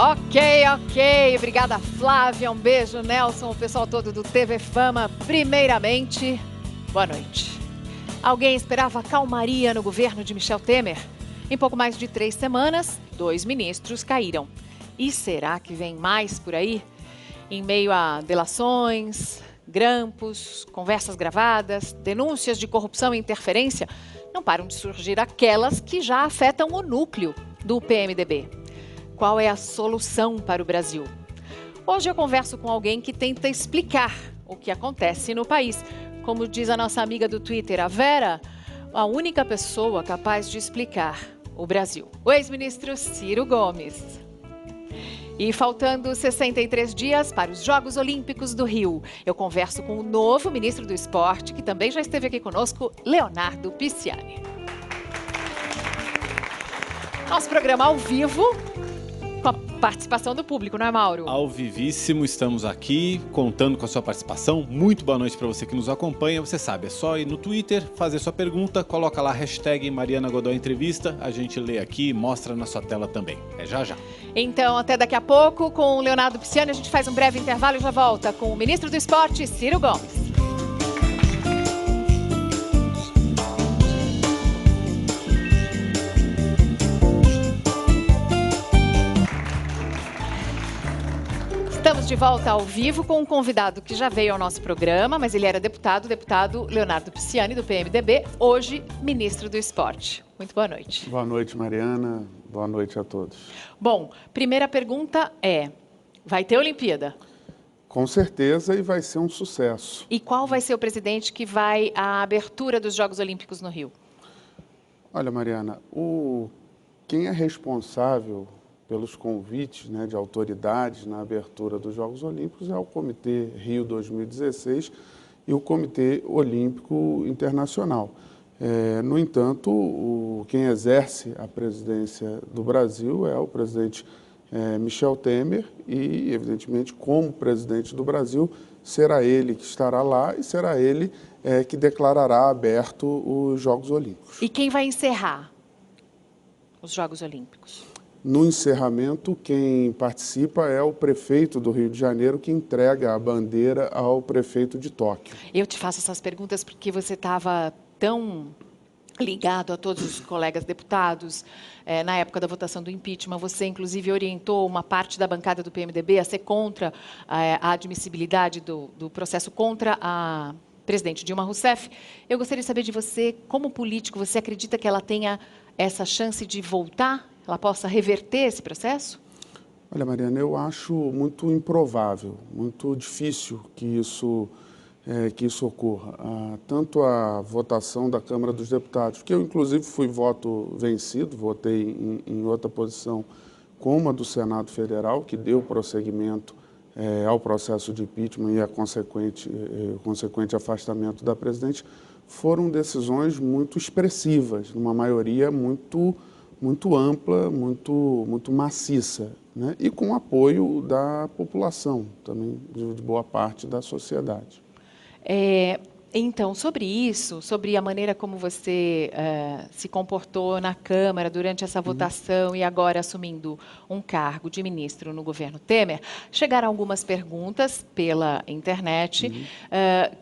Ok. Obrigada, Flávia. Um beijo, Nelson, o pessoal todo do TV Fama. Primeiramente, boa noite. Alguém esperava calmaria no governo de Michel Temer? Em pouco mais de 3 semanas, 2 ministros caíram. E será que vem mais por aí? Em meio a delações, grampos, conversas gravadas, denúncias de corrupção e interferência, não param de surgir aquelas que já afetam o núcleo do PMDB. Qual é a solução para o Brasil? Hoje eu converso com alguém que tenta explicar o que acontece no país. Como diz a nossa amiga do Twitter, a Vera, a única pessoa capaz de explicar o Brasil. O ex-ministro Ciro Gomes. E faltando 63 dias para os Jogos Olímpicos do Rio, eu converso com o novo ministro do Esporte, que também já esteve aqui conosco, Leonardo Pisciani. Nosso programa ao vivo, com a participação do público, não é, Mauro? Ao vivíssimo, estamos aqui, contando com a sua participação. Muito boa noite para você que nos acompanha. Você sabe, é só ir no Twitter, fazer sua pergunta, coloca lá a hashtag Mariana Godoy Entrevista, a gente lê aqui e mostra na sua tela também. É já. Então, até daqui a pouco, com o Leonardo Pisciani, a gente faz um breve intervalo e já volta com o ministro do Esporte, Ciro Gomes. Estamos de volta ao vivo com um convidado que já veio ao nosso programa, mas ele era deputado Leonardo Pisciani, do PMDB, hoje ministro do Esporte. Muito boa noite. Boa noite, Mariana. Boa noite a todos. Bom, primeira pergunta é, vai ter Olimpíada? Com certeza, e vai ser um sucesso. E qual vai ser o presidente que vai à abertura dos Jogos Olímpicos no Rio? Olha, Mariana, quem é responsável pelos convites, de autoridades na abertura dos Jogos Olímpicos é o Comitê Rio 2016 e o Comitê Olímpico Internacional. No entanto, quem exerce a presidência do Brasil é o presidente Michel Temer e, evidentemente, como presidente do Brasil, será ele que estará lá e será ele que declarará aberto os Jogos Olímpicos. E quem vai encerrar os Jogos Olímpicos? No encerramento, quem participa é o prefeito do Rio de Janeiro, que entrega a bandeira ao prefeito de Tóquio. Eu te faço essas perguntas porque você estava tão ligado a todos os colegas deputados. Na época da votação do impeachment, você, inclusive, orientou uma parte da bancada do PMDB a ser contra a admissibilidade do processo contra a presidente Dilma Rousseff. Eu gostaria de saber de você, como político, você acredita que ela tenha essa chance de voltar? Ela possa reverter esse processo? Olha, Mariana, eu acho muito improvável, muito difícil que isso ocorra. Tanto a votação da Câmara dos Deputados, que eu, inclusive, fui voto vencido, votei em outra posição, como a do Senado Federal, que deu prosseguimento ao processo de impeachment e a consequente afastamento da presidente, foram decisões muito expressivas, numa maioria muito ampla, muito maciça, e com apoio da população, também de boa parte da sociedade. Então, sobre isso, sobre a maneira como você se comportou na Câmara durante essa votação e agora assumindo um cargo de ministro no governo Temer, chegaram algumas perguntas pela internet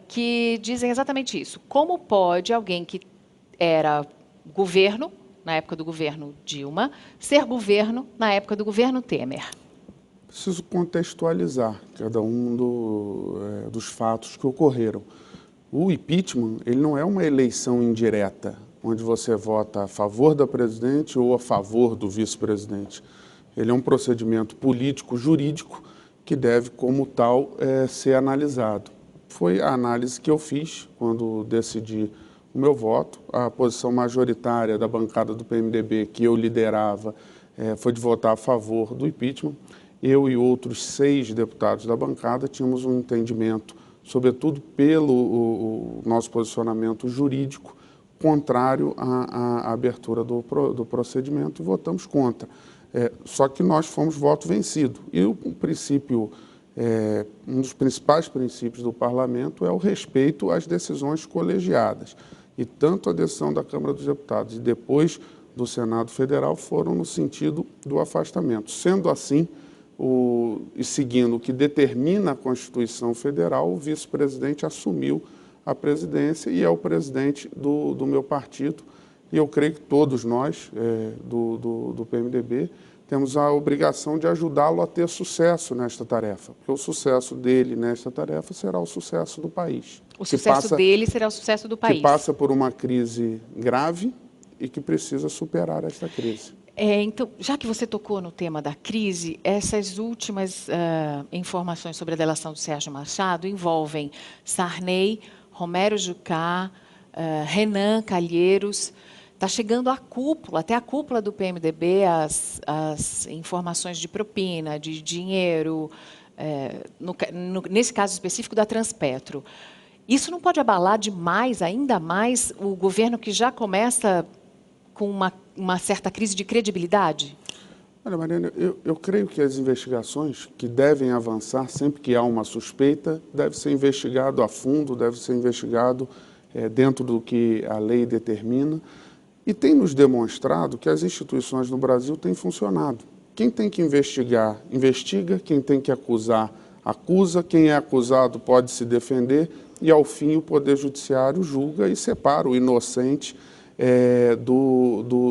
que dizem exatamente isso. Como pode alguém que era governo, na época do governo Dilma, ser governo na época do governo Temer? Preciso contextualizar cada um dos fatos que ocorreram. O impeachment, ele não é uma eleição indireta, onde você vota a favor da presidente ou a favor do vice-presidente. Ele é um procedimento político-jurídico que deve, como tal, ser analisado. Foi a análise que eu fiz quando decidi o meu voto. A posição majoritária da bancada do PMDB, que eu liderava, foi de votar a favor do impeachment. Eu e outros 6 deputados da bancada tínhamos um entendimento, sobretudo pelo nosso posicionamento jurídico, contrário à abertura do procedimento, e votamos contra. Só que nós fomos voto vencido. E o princípio, um dos principais princípios do parlamento é o respeito às decisões colegiadas. E tanto a decisão da Câmara dos Deputados e depois do Senado Federal foram no sentido do afastamento. Sendo assim, e seguindo o que determina a Constituição Federal, o vice-presidente assumiu a presidência e é o presidente do meu partido. E eu creio que todos nós, do PMDB, temos a obrigação de ajudá-lo a ter sucesso nesta tarefa, porque o sucesso dele nesta tarefa será o sucesso do país. O sucesso dele será o sucesso do país. Que passa por uma crise grave e que precisa superar esta crise. Então, já que você tocou no tema da crise, essas últimas informações sobre a delação do Sérgio Machado envolvem Sarney, Romero Jucá, Renan Calheiros. Está chegando à cúpula, até a cúpula do PMDB, as informações de propina, de dinheiro, nesse caso específico da Transpetro. Isso não pode abalar demais, ainda mais, o governo que já começa com uma certa crise de credibilidade? Olha, Mariana, eu creio que as investigações que devem avançar sempre que há uma suspeita, deve ser investigado a fundo, deve ser investigado dentro do que a lei determina. E tem nos demonstrado que as instituições no Brasil têm funcionado. Quem tem que investigar, investiga. Quem tem que acusar, acusa. Quem é acusado pode se defender. E, ao fim, o Poder Judiciário julga e separa o inocente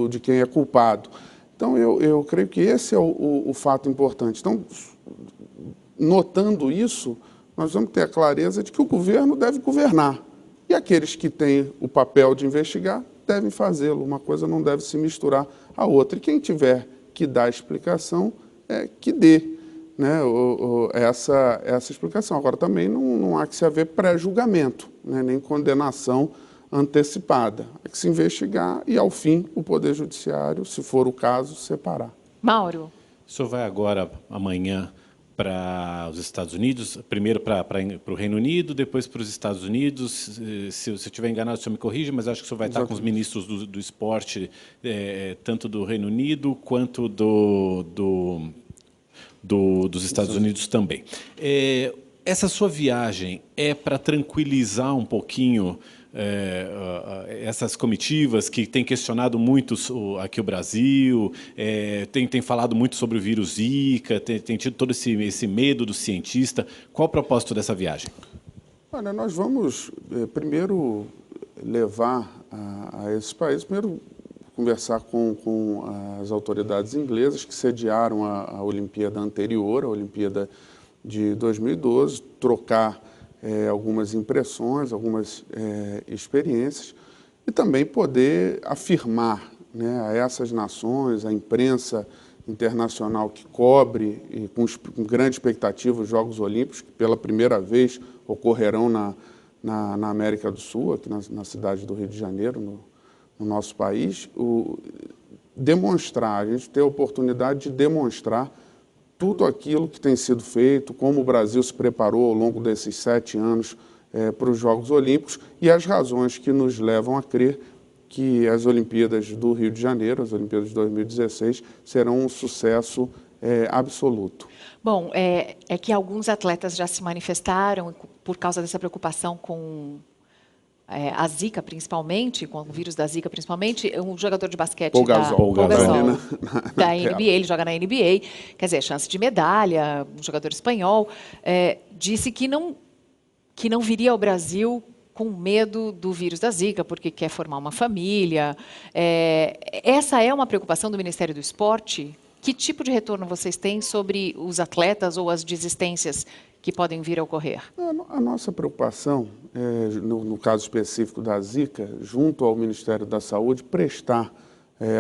de quem é culpado. Então, eu creio que esse é o fato importante. Então, notando isso, nós vamos ter a clareza de que o governo deve governar. E aqueles que têm o papel de investigar devem fazê-lo. Uma coisa não deve se misturar à outra. E quem tiver que dar explicação, que dê, né, essa explicação. Agora, também não há que se haver pré-julgamento, né, nem condenação antecipada. Há que se investigar e, ao fim, o Poder Judiciário, se for o caso, separar. Mauro. O senhor vai agora, amanhã, para os Estados Unidos, primeiro para o Reino Unido, depois para os Estados Unidos. Se eu estiver enganado, o senhor me corrija, mas acho que o senhor vai estar com os ministros do esporte, tanto do Reino Unido quanto dos Estados Unidos também. Essa sua viagem é para tranquilizar um pouquinho essas comitivas que têm questionado muito aqui o Brasil, tem falado muito sobre o vírus Zika, tem tido todo esse medo do cientista. Qual o propósito dessa viagem? Olha, nós vamos primeiro levar a esses países, primeiro conversar com as autoridades inglesas que sediaram a Olimpíada anterior, a Olimpíada de 2012, trocar algumas impressões, algumas experiências, e também poder afirmar, né, a essas nações, a imprensa internacional que cobre, e com grande expectativa, os Jogos Olímpicos, que pela primeira vez ocorrerão na América do Sul, aqui na cidade do Rio de Janeiro, no nosso país, demonstrar, a gente ter a oportunidade de demonstrar tudo aquilo que tem sido feito, como o Brasil se preparou ao longo desses 7 anos para os Jogos Olímpicos e as razões que nos levam a crer que as Olimpíadas do Rio de Janeiro, as Olimpíadas de 2016, serão um sucesso absoluto. Bom, é que alguns atletas já se manifestaram por causa dessa preocupação com a Zika, principalmente, com o vírus da Zika, principalmente, um jogador de basquete da NBA, ele joga na NBA, quer dizer, chance de medalha, um jogador espanhol, disse que não viria ao Brasil com medo do vírus da Zika, porque quer formar uma família. Essa é uma preocupação do Ministério do Esporte? Que tipo de retorno vocês têm sobre os atletas ou as desistências que podem vir a ocorrer? A nossa preocupação, no caso específico da Zika, junto ao Ministério da Saúde, prestar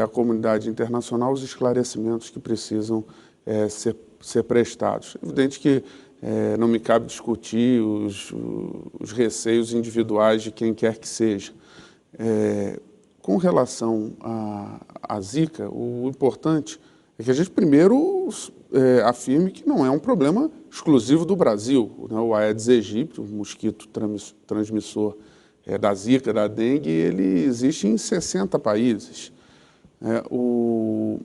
à comunidade internacional os esclarecimentos que precisam ser prestados. É evidente que não me cabe discutir os receios individuais de quem quer que seja. Com relação à Zika, o importante é que a gente primeiro afirme que não é um problema exclusivo do Brasil, né? O Aedes aegypti, o mosquito transmissor da Zika, da dengue, ele existe em 60 países.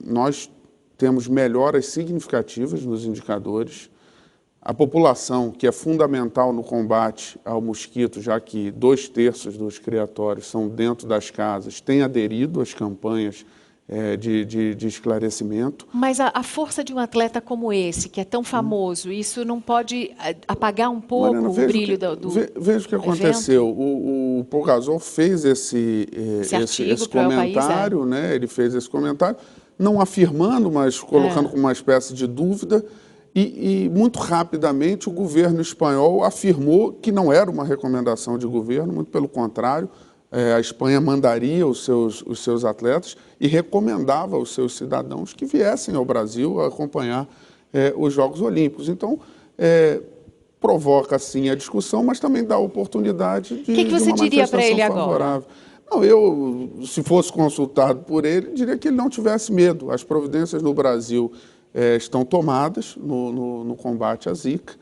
Nós temos melhoras significativas nos indicadores. A população, que é fundamental no combate ao mosquito, já que 2/3 dos criatórios são dentro das casas, tem aderido às campanhas de esclarecimento. Mas a força de um atleta como esse, que é tão famoso, isso não pode apagar um pouco Mariana, o brilho do veja o que aconteceu. O Paul Gasol fez esse comentário, né? Ele fez esse comentário, não afirmando, mas colocando como uma espécie de dúvida, e muito rapidamente o governo espanhol afirmou que não era uma recomendação de governo, muito pelo contrário, a Espanha mandaria os seus atletas e recomendava aos seus cidadãos que viessem ao Brasil a acompanhar os Jogos Olímpicos. Então, provoca, sim, a discussão, mas também dá a oportunidade de você diria para ele favorável. Não, eu, se fosse consultado por ele, diria que ele não tivesse medo. As providências no Brasil estão tomadas no combate à Zika.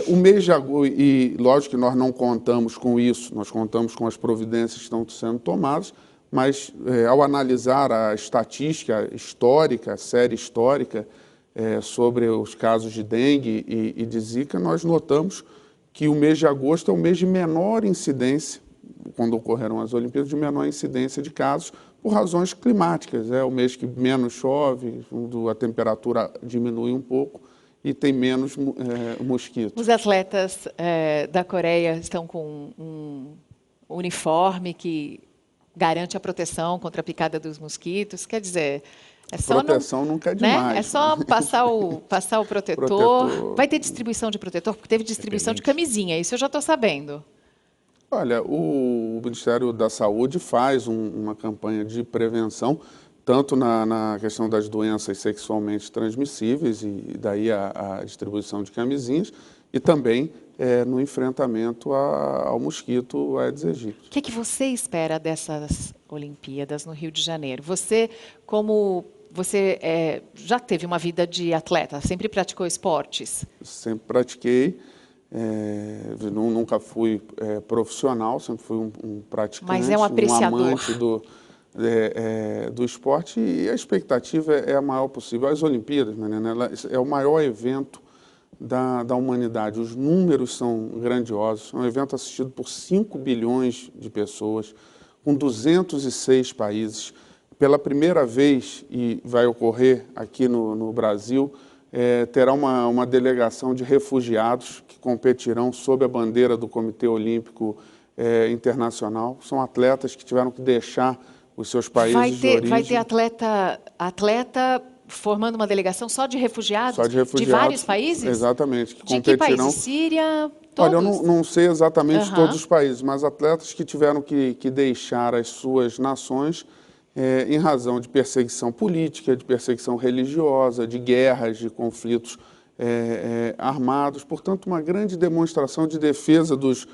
O mês de agosto, e lógico que nós não contamos com isso, nós contamos com as providências que estão sendo tomadas, mas ao analisar a estatística histórica, a série histórica sobre os casos de dengue e de Zika, nós notamos que o mês de agosto é o mês de menor incidência, quando ocorreram as Olimpíadas, de menor incidência de casos, por razões climáticas. É o mês que menos chove, a temperatura diminui um pouco, e tem menos mosquitos. Os atletas da Coreia estão com um uniforme que garante a proteção contra a picada dos mosquitos. Quer dizer, proteção nunca é demais. Né? É só passar o protetor. Vai ter distribuição de protetor? Porque teve distribuição de camisinha, isso eu já estou sabendo. Olha, o Ministério da Saúde faz uma campanha de prevenção, tanto na questão das doenças sexualmente transmissíveis, e daí a distribuição de camisinhas, e também no enfrentamento ao mosquito Aedes aegypti. O que você espera dessas Olimpíadas no Rio de Janeiro? Você já teve uma vida de atleta, sempre praticou esportes? Sempre pratiquei, nunca fui profissional, sempre fui um praticante, mas é um apreciador. Um amante do esporte, e a expectativa é a maior possível. As Olimpíadas, Mariana, é o maior evento da humanidade. Os números são grandiosos. É um evento assistido por 5 bilhões de pessoas, com 206 países. Pela primeira vez, e vai ocorrer aqui no Brasil, terá uma delegação de refugiados que competirão sob a bandeira do Comitê Olímpico Internacional. São atletas que tiveram que deixar os seus países de origem. Vai ter atleta formando uma delegação só de refugiados? Só de refugiados. De vários países? Exatamente. De que países? Síria? Todos? Olha, eu não sei exatamente todos os países, mas atletas que tiveram que deixar as suas nações em razão de perseguição política, de perseguição religiosa, de guerras, de conflitos armados. Portanto, uma grande demonstração de defesa dos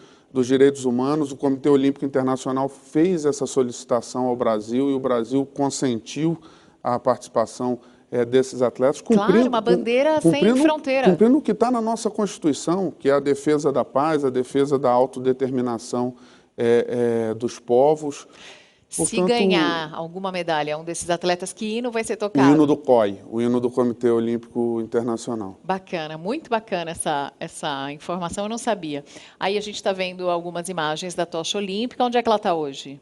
direitos humanos. O Comitê Olímpico Internacional fez essa solicitação ao Brasil, e o Brasil consentiu a participação desses atletas. Claro, uma bandeira sem fronteira. Cumprindo o que está na nossa Constituição, que é a defesa da paz, a defesa da autodeterminação dos povos. Portanto, se ganhar alguma medalha, um desses atletas, que hino vai ser tocado? O hino do COI, o hino do Comitê Olímpico Internacional. Bacana, muito bacana essa informação, eu não sabia. Aí a gente está vendo algumas imagens da tocha olímpica. Onde é que ela está hoje?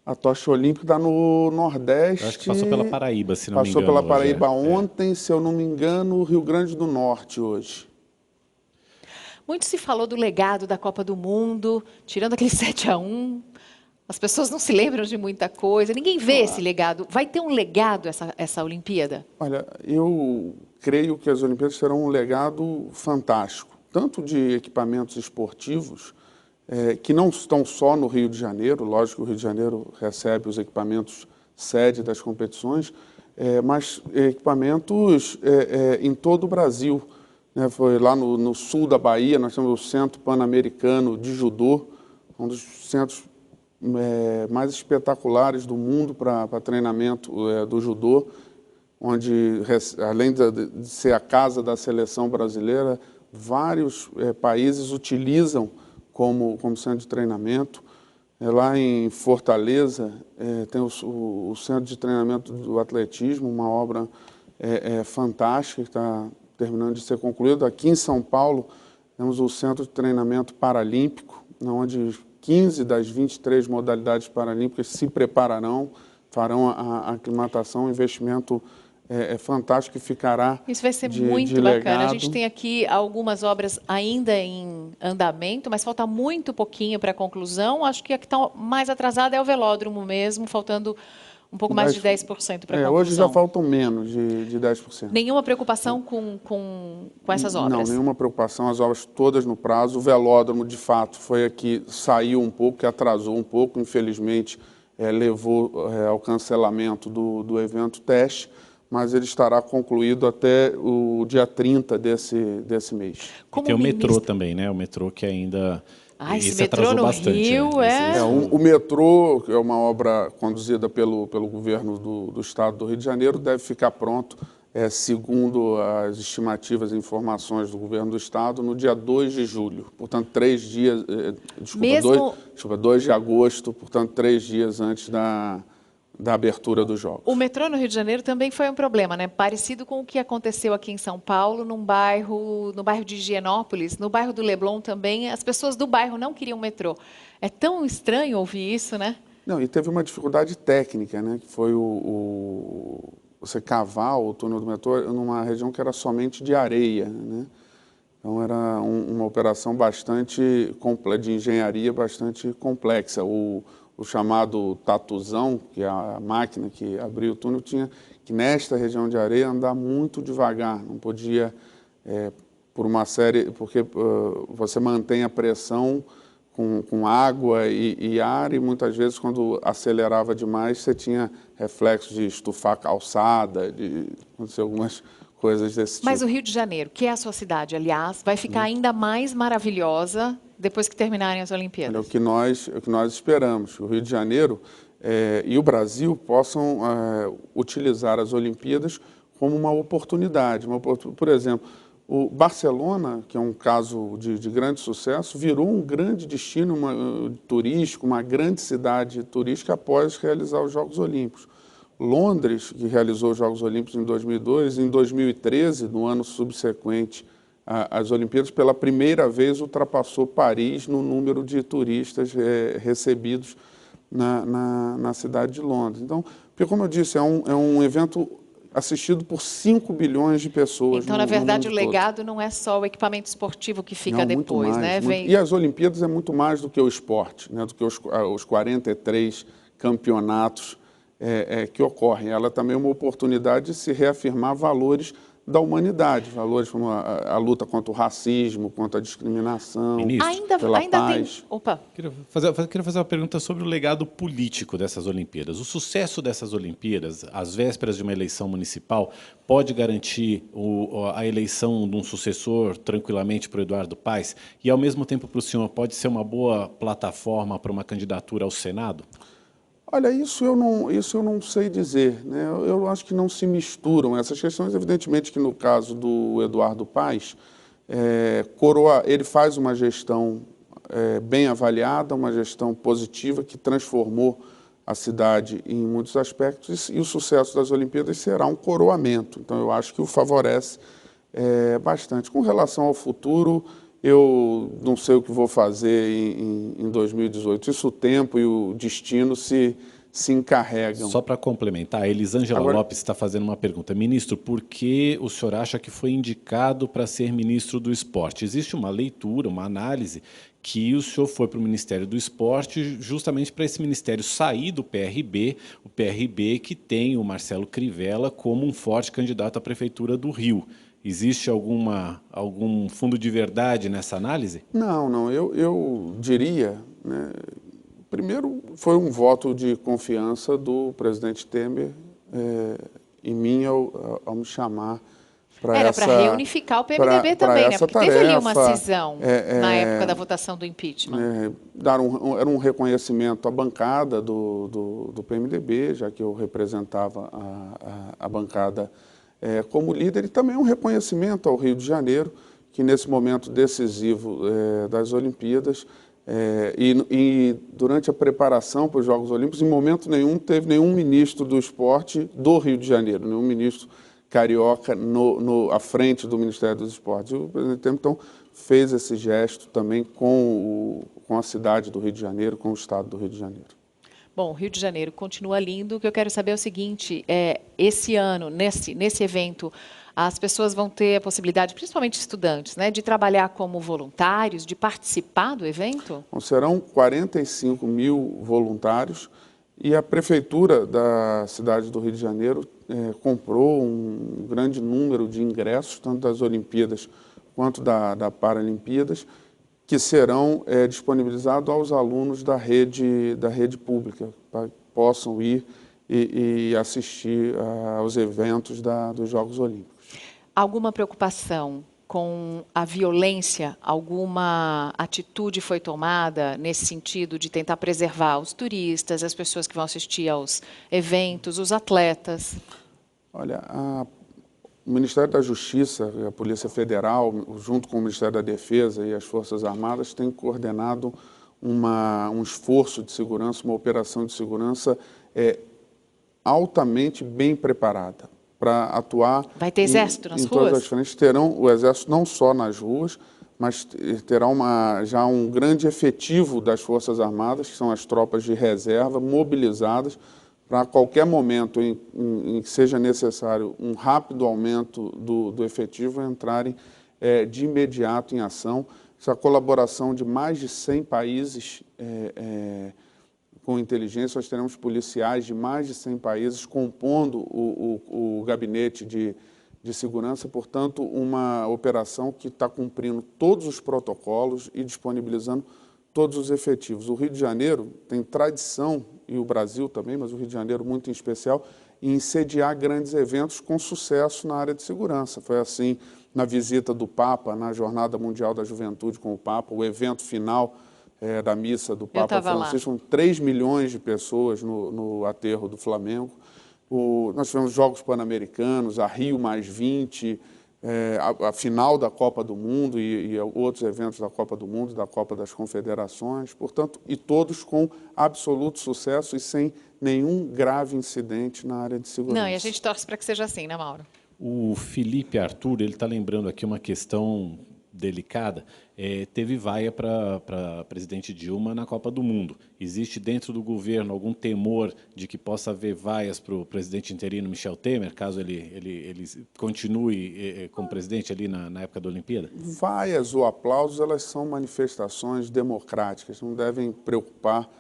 A tocha olímpica está no Nordeste. Eu acho que passou pela Paraíba, se não me engano. Passou pela Paraíba ontem, se eu não me engano, Rio Grande do Norte hoje. Muito se falou do legado da Copa do Mundo, tirando aquele 7-1. As pessoas não se lembram de muita coisa, ninguém vê esse legado. Vai ter um legado essa Olimpíada? Olha, eu creio que as Olimpíadas terão um legado fantástico, tanto de equipamentos esportivos, que não estão só no Rio de Janeiro, lógico que o Rio de Janeiro recebe os equipamentos sede das competições, mas equipamentos em todo o Brasil. Foi lá no sul da Bahia, nós temos o Centro Pan-Americano de Judô, um dos centros mais espetaculares do mundo para treinamento do judô, onde, além de ser a casa da seleção brasileira, vários países utilizam como centro de treinamento. Lá em Fortaleza tem o Centro de Treinamento do Atletismo, uma obra fantástica que está terminando de ser concluída. Aqui em São Paulo temos o Centro de Treinamento Paralímpico, onde 15 das 23 modalidades paralímpicas se prepararão, farão a aclimatação, um investimento fantástico que ficará. Isso vai ser de muito bacana. A legado. gente tem aqui algumas obras ainda em andamento, mas falta muito pouquinho para a conclusão. Acho que a que está mais atrasada é o velódromo mesmo, faltando um pouco mais de 10% para a conclusão. Hoje já faltam menos de 10%. Nenhuma preocupação com essas obras? Não, nenhuma preocupação, as obras todas no prazo. O velódromo, de fato, foi aqui, saiu um pouco, que atrasou um pouco, infelizmente, levou ao cancelamento do evento teste, mas ele estará concluído até o dia 30 desse mês. E tem o metrô também, né? O metrô que ainda... esse metrô no bastante, Rio O metrô, que é uma obra conduzida pelo governo do Estado do Rio de Janeiro, deve ficar pronto, segundo as estimativas e informações do governo do Estado, no dia 2 de julho. Portanto, 3 dias... Desculpa, 2 de agosto, portanto, 3 dias antes da abertura dos Jogos. O metrô no Rio de Janeiro também foi um problema, né? Parecido com o que aconteceu aqui em São Paulo, no bairro de Higienópolis, no bairro do Leblon também, as pessoas do bairro não queriam metrô. É tão estranho ouvir isso, né? Não, e teve uma dificuldade técnica, né? Que foi você cavar o túnel do metrô numa região que era somente de areia, né? Então era uma operação bastante de engenharia bastante complexa. O chamado tatuzão, que é a máquina que abriu o túnel, tinha que, nesta região de areia, andar muito devagar. Não podia, porque você mantém a pressão com água e ar, e muitas vezes, quando acelerava demais, você tinha reflexos de estufar a calçada, de acontecer algumas coisas desse tipo. Mas o Rio de Janeiro, que é a sua cidade, aliás, vai ficar ainda mais maravilhosa depois que terminarem as Olimpíadas. É o que nós esperamos, que o Rio de Janeiro e o Brasil possam utilizar as Olimpíadas como uma oportunidade. Por exemplo, o Barcelona, que é um caso de grande sucesso, virou um grande destino turístico, uma grande cidade turística após realizar os Jogos Olímpicos. Londres, que realizou os Jogos Olímpicos em 2002, em 2013, no ano subsequente às Olimpíadas, pela primeira vez ultrapassou Paris no número de turistas recebidos na cidade de Londres. Então, porque, como eu disse, é um evento assistido por 5 bilhões de pessoas. Então, na verdade, o legado não é só o equipamento esportivo que fica depois, né? E as Olimpíadas é muito mais do que o esporte, né? Do que os 43 campeonatos que ocorrem. Ela também é uma oportunidade de se reafirmar valores da humanidade, valores como a luta contra o racismo, contra a discriminação, pela paz. Opa! Queria fazer uma pergunta sobre o legado político dessas Olimpíadas. O sucesso dessas Olimpíadas, às vésperas de uma eleição municipal, pode garantir a eleição de um sucessor tranquilamente para o Eduardo Paes? E, ao mesmo tempo, para o senhor, pode ser uma boa plataforma para uma candidatura ao Senado? Olha, isso eu não sei dizer, né? Eu acho que não se misturam essas questões. Evidentemente que no caso do Eduardo Paes, ele faz uma gestão bem avaliada, uma gestão positiva que transformou a cidade em muitos aspectos, e o sucesso das Olimpíadas será um coroamento. Então eu acho que o favorece bastante. Com relação ao futuro, eu não sei o que vou fazer em 2018. Isso o tempo e o destino se encarregam. Só para complementar, a Elisângela Lopes está fazendo uma pergunta. Ministro, por que o senhor acha que foi indicado para ser ministro do Esporte? Existe uma leitura, uma análise, que o senhor foi para o Ministério do Esporte justamente para esse ministério sair do PRB, o PRB que tem o Marcelo Crivella como um forte candidato à Prefeitura do Rio. Existe algum fundo de verdade nessa análise? Não. Eu diria, né, primeiro, foi um voto de confiança do presidente Temer em mim ao me chamar para essa... Era para reunificar o PMDB também, né? Porque tarefa, teve ali uma cisão na época da votação do impeachment. Era um reconhecimento à bancada do PMDB, já que eu representava a bancada como líder, e também um reconhecimento ao Rio de Janeiro, que nesse momento decisivo das Olimpíadas, e durante a preparação para os Jogos Olímpicos, em momento nenhum teve nenhum ministro do esporte do Rio de Janeiro, nenhum ministro carioca à frente do Ministério dos Esportes. E o presidente Temer, então, fez esse gesto também com a cidade do Rio de Janeiro, com o estado do Rio de Janeiro. Bom, o Rio de Janeiro continua lindo. O que eu quero saber é o seguinte, esse ano, nesse evento, as pessoas vão ter a possibilidade, principalmente estudantes, né, de trabalhar como voluntários, de participar do evento? Então, serão 45 mil voluntários e a Prefeitura da cidade do Rio de Janeiro comprou um grande número de ingressos, tanto das Olimpíadas quanto da Paralimpíadas, que serão disponibilizados aos alunos da rede pública, para que possam ir e assistir aos eventos dos Jogos Olímpicos. Alguma preocupação com a violência? Alguma atitude foi tomada nesse sentido de tentar preservar os turistas, as pessoas que vão assistir aos eventos, os atletas? Olha, o Ministério da Justiça e a Polícia Federal, junto com o Ministério da Defesa e as Forças Armadas, têm coordenado um esforço de segurança, uma operação de segurança altamente bem preparada para atuar. Vai ter exército nas ruas? Todas as frentes. Terão o exército não só nas ruas, mas terá já um grande efetivo das Forças Armadas, que são as tropas de reserva, mobilizadas para qualquer momento em que seja necessário um rápido aumento do efetivo, entrarem de imediato em ação. Essa colaboração de mais de 100 países com inteligência, nós teremos policiais de mais de 100 países compondo o gabinete de segurança, portanto, uma operação que está cumprindo todos os protocolos e disponibilizando todos os efetivos. O Rio de Janeiro tem tradição, e o Brasil também, mas o Rio de Janeiro muito em especial, em sediar grandes eventos com sucesso na área de segurança. Foi assim na visita do Papa, na Jornada Mundial da Juventude com o Papa, o evento final da missa do Papa Francisco, com 3 milhões de pessoas no aterro do Flamengo. Nós tivemos Jogos Pan-Americanos, a Rio+20, a final da Copa do Mundo e outros eventos da Copa do Mundo, da Copa das Confederações, portanto, e todos com absoluto sucesso e sem nenhum grave incidente na área de segurança. Não, e a gente torce para que seja assim, né, Mauro? O Felipe Arthur, ele está lembrando aqui uma questão delicada. Teve vaia para a presidente Dilma na Copa do Mundo. Existe dentro do governo algum temor de que possa haver vaias para o presidente interino Michel Temer, caso ele continue como presidente ali na época da Olimpíada? Vaias ou aplausos, elas são manifestações democráticas, não devem preocupar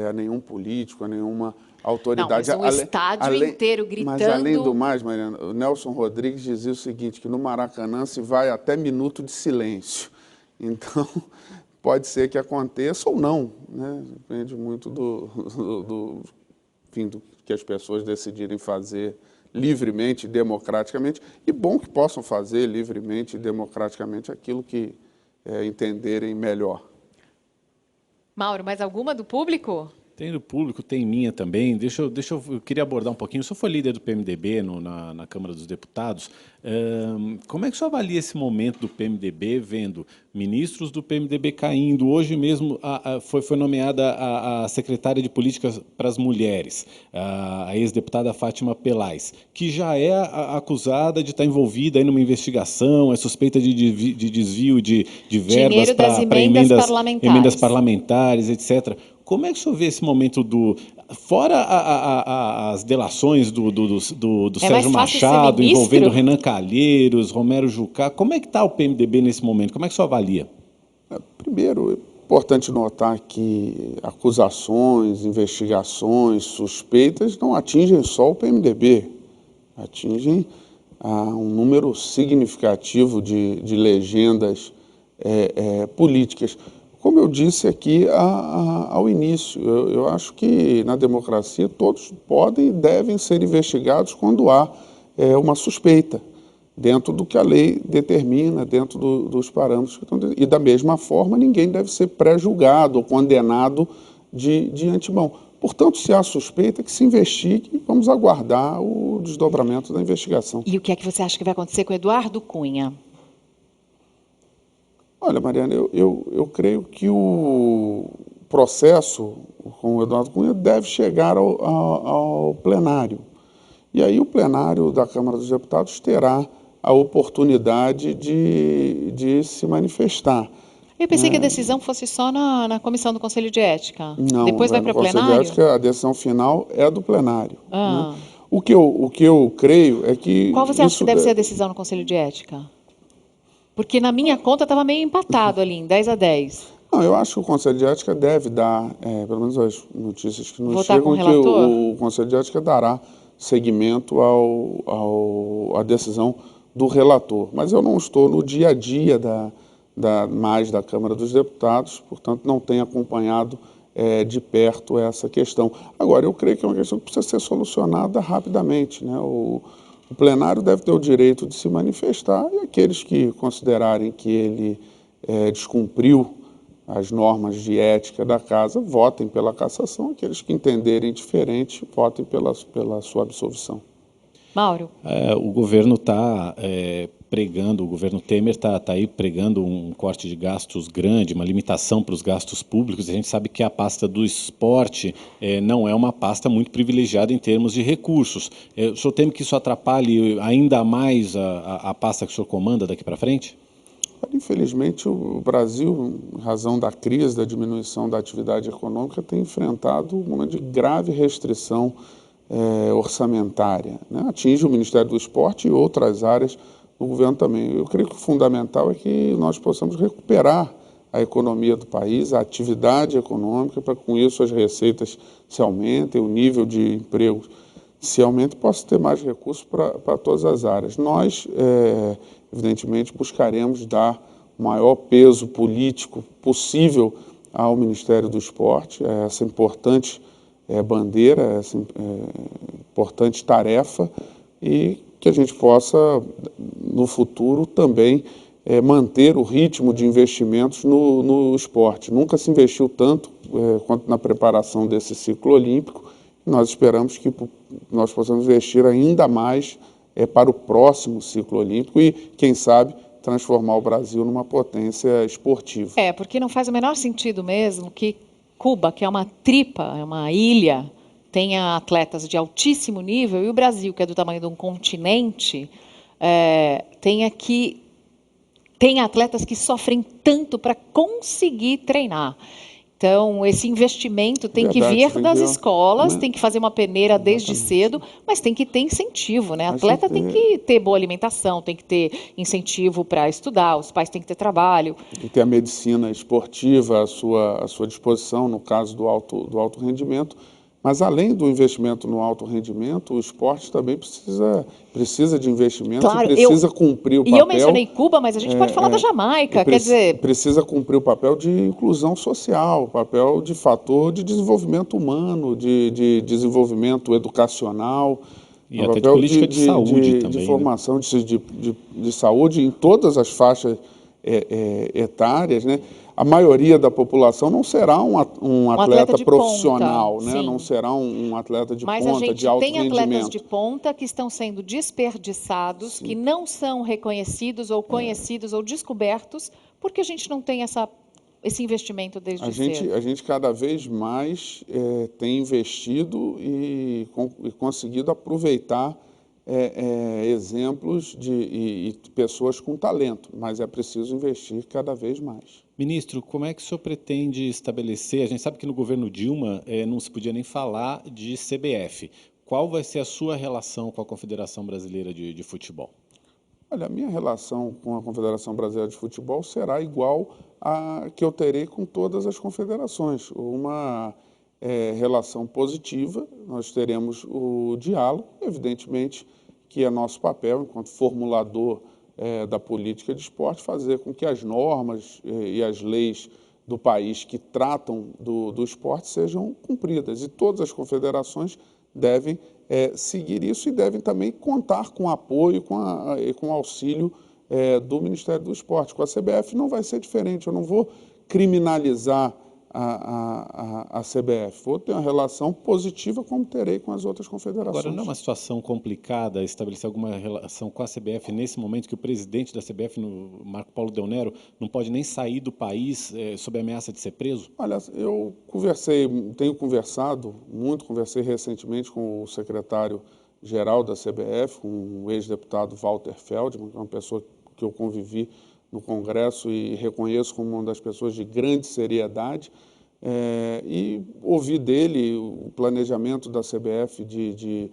a nenhum político, a nenhuma autoridade. Não, mas um estádio inteiro gritando... Mas, além do mais, Mariana, o Nelson Rodrigues dizia o seguinte, que no Maracanã se vai até minuto de silêncio. Então, pode ser que aconteça ou não, né? Depende muito do que as pessoas decidirem fazer livremente, democraticamente, e bom que possam fazer livremente e democraticamente aquilo que entenderem melhor. Mauro, mais alguma do público? Tem do público, tem minha também. Eu queria abordar um pouquinho. O senhor foi líder do PMDB na Câmara dos Deputados. Como é que o senhor avalia esse momento do PMDB, vendo ministros do PMDB caindo? Hoje mesmo foi nomeada a secretária de Políticas para as Mulheres, a ex-deputada Fátima Pelais, que já é acusada de estar envolvida aí numa investigação, é suspeita de desvio de verbas para emendas parlamentares, etc. Como é que o senhor vê esse momento fora as delações do Sérgio Machado, envolvendo Renan Calheiros, Romero Jucá, como é que está o PMDB nesse momento? Como é que o senhor avalia? Primeiro, é importante notar que acusações, investigações, suspeitas não atingem só o PMDB, atingem um número significativo de legendas políticas. Como eu disse aqui ao início, eu acho que na democracia todos podem e devem ser investigados quando há uma suspeita, dentro do que a lei determina, dentro dos parâmetros que estão. E da mesma forma, ninguém deve ser pré-julgado ou condenado de antemão. Portanto, se há suspeita, que se investigue, vamos aguardar o desdobramento da investigação. E o que é que você acha que vai acontecer com o Eduardo Cunha? Olha, Mariana, eu creio que o processo com o Eduardo Cunha deve chegar ao plenário. E aí o plenário da Câmara dos Deputados terá a oportunidade de se manifestar. Eu pensei que a decisão fosse só na comissão do Conselho de Ética. Não, Depois vai para o no Conselho de plenário? Ética, a decisão final é do plenário. Né? Ah. O que eu creio é que... Qual você acha que deve ser a decisão no Conselho de Ética? Porque na minha conta estava meio empatado ali, em 10-10. Não, eu acho que o Conselho de Ética deve dar, pelo menos as notícias que nos Votar com o chegam, que relator? o Conselho de Ética dará seguimento à decisão do relator. Mas eu não estou no dia a dia mais da Câmara dos Deputados, portanto, não tenho acompanhado de perto essa questão. Agora, eu creio que é uma questão que precisa ser solucionada rapidamente, né? O plenário deve ter o direito de se manifestar e aqueles que considerarem que ele descumpriu as normas de ética da casa, votem pela cassação. Aqueles que entenderem diferente, votem pela sua absolvição. Mauro? O governo está pregando, o governo Temer está aí pregando um corte de gastos grande, uma limitação para os gastos públicos. A gente sabe que a pasta do esporte não é uma pasta muito privilegiada em termos de recursos. O senhor teme que isso atrapalhe ainda mais a pasta que o senhor comanda daqui para frente? Infelizmente, o Brasil, em razão da crise, da diminuição da atividade econômica, tem enfrentado um momento de grave restrição orçamentária, né? Atinge o Ministério do Esporte e outras áreas do governo também. Eu creio que o fundamental é que nós possamos recuperar a economia do país, a atividade econômica, para com isso as receitas se aumentem, o nível de emprego se aumente e possa ter mais recursos para todas as áreas. Nós, evidentemente, buscaremos dar o maior peso político possível ao Ministério do Esporte, essa importante bandeira, essa importante tarefa, e que a gente possa, no futuro, também manter o ritmo de investimentos no esporte. Nunca se investiu tanto quanto na preparação desse ciclo olímpico. Nós esperamos que nós possamos investir ainda mais para o próximo ciclo olímpico e, quem sabe, transformar o Brasil numa potência esportiva. Porque não faz o menor sentido mesmo que Cuba, que é uma tripa, é uma ilha, tenha atletas de altíssimo nível, e o Brasil, que é do tamanho de um continente, tenha atletas que sofrem tanto para conseguir treinar. Então, esse investimento tem que vir das escolas, tem que fazer uma peneira desde cedo, mas tem que ter incentivo, né? Atleta tem que ter boa alimentação, tem que ter incentivo para estudar, os pais têm que ter trabalho. Tem que ter a medicina esportiva à sua disposição, no caso do alto rendimento. Mas, além do investimento no alto rendimento, o esporte também precisa de investimento, claro, precisa cumprir o papel... E eu mencionei Cuba, mas a gente pode falar da Jamaica, quer dizer... Precisa cumprir o papel de inclusão social, o papel de fator de desenvolvimento humano, de desenvolvimento educacional... E até de política de saúde também, de formação, né? de saúde em todas as faixas etárias, né? A maioria da população não será um atleta profissional, ponta, né? Não será um atleta de mas ponta, de alto rendimento. Mas a gente tem atletas de ponta que estão sendo desperdiçados, que não são reconhecidos ou conhecidos ou descobertos, porque a gente não tem esse investimento desde cedo. A gente cada vez mais tem investido e conseguido aproveitar exemplos de pessoas com talento, mas é preciso investir cada vez mais. Ministro, como é que o senhor pretende estabelecer? A gente sabe que no governo Dilma não se podia nem falar de CBF. Qual vai ser a sua relação com a Confederação Brasileira de Futebol? Olha, a minha relação com a Confederação Brasileira de Futebol será igual a que eu terei com todas as confederações. Uma relação positiva, nós teremos o diálogo, evidentemente que é nosso papel, enquanto formulador da política de esporte, fazer com que as normas e as leis do país que tratam do esporte sejam cumpridas. E todas as confederações devem seguir isso e devem também contar com apoio e com auxílio do Ministério do Esporte. Com a CBF não vai ser diferente, eu não vou criminalizar a CBF. Vou ter uma relação positiva como terei com as outras confederações. Agora, não é uma situação complicada estabelecer alguma relação com a CBF nesse momento que o presidente da CBF, Marco Paulo Del não pode nem sair do país sob ameaça de ser preso? Olha, eu conversei recentemente com o secretário-geral da CBF, com o ex-deputado Walter Feldman, que é uma pessoa que eu convivi no Congresso e reconheço como uma das pessoas de grande seriedade, e ouvi dele o planejamento da CBF de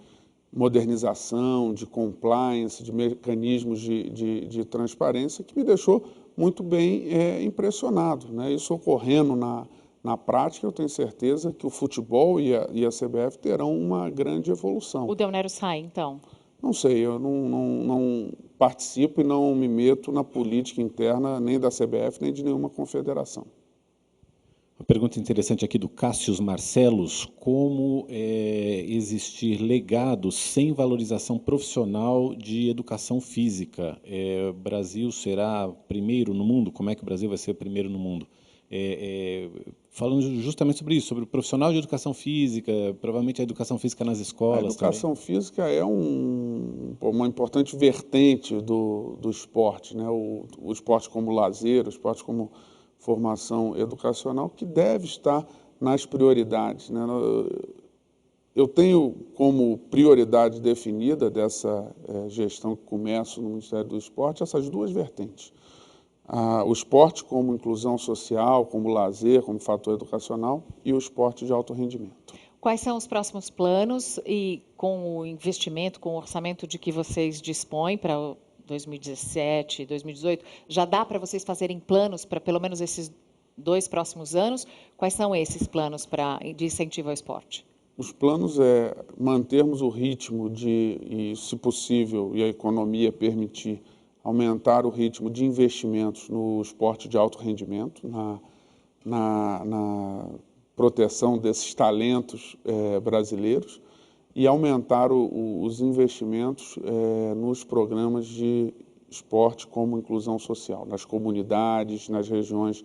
modernização, de compliance, de mecanismos de transparência, que me deixou muito bem impressionado, né? Isso ocorrendo na prática, eu tenho certeza que o futebol e a CBF terão uma grande evolução. O Del Nero sai, então? Não sei, eu não participo e não me meto na política interna nem da CBF, nem de nenhuma confederação. Uma pergunta interessante aqui do Cássius Marcelos: como existir legados sem valorização profissional de educação física? O Brasil será primeiro no mundo? Como é que o Brasil vai ser primeiro no mundo? Falando justamente sobre isso, sobre o profissional de educação física, provavelmente a educação física nas escolas. A educação física é uma importante vertente do esporte, né? O esporte como lazer, o esporte como formação educacional, que deve estar nas prioridades, né? Eu tenho como prioridade definida dessa gestão que começo no Ministério do Esporte essas duas vertentes. O esporte como inclusão social, como lazer, como fator educacional, e o esporte de alto rendimento. Quais são os próximos planos e com o investimento, com o orçamento de que vocês dispõem para 2017, 2018, já dá para vocês fazerem planos para pelo menos esses 2 próximos anos? Quais são esses planos de incentivo ao esporte? Os planos é mantermos o ritmo e, se possível, e a economia permitir, aumentar o ritmo de investimentos no esporte de alto rendimento, na proteção desses talentos brasileiros, e aumentar os investimentos nos programas de esporte como inclusão social, nas comunidades, nas regiões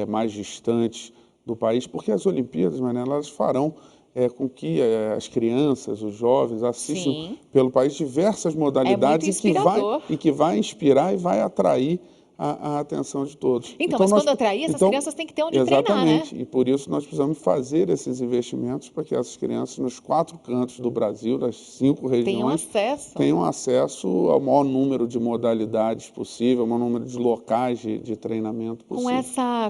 mais distantes do país, porque as Olimpíadas, Mariana, elas farão com que as crianças, os jovens assistam Sim. pelo país diversas modalidades e que vai inspirar e vai atrair a atenção de todos. Então mas quando atrair, essas crianças têm que ter onde treinar, né? Exatamente, e por isso nós precisamos fazer esses investimentos para que essas crianças, nos 4 cantos do Brasil, das 5 regiões, tenham acesso ao maior número de modalidades possível, ao maior número de locais de treinamento possível.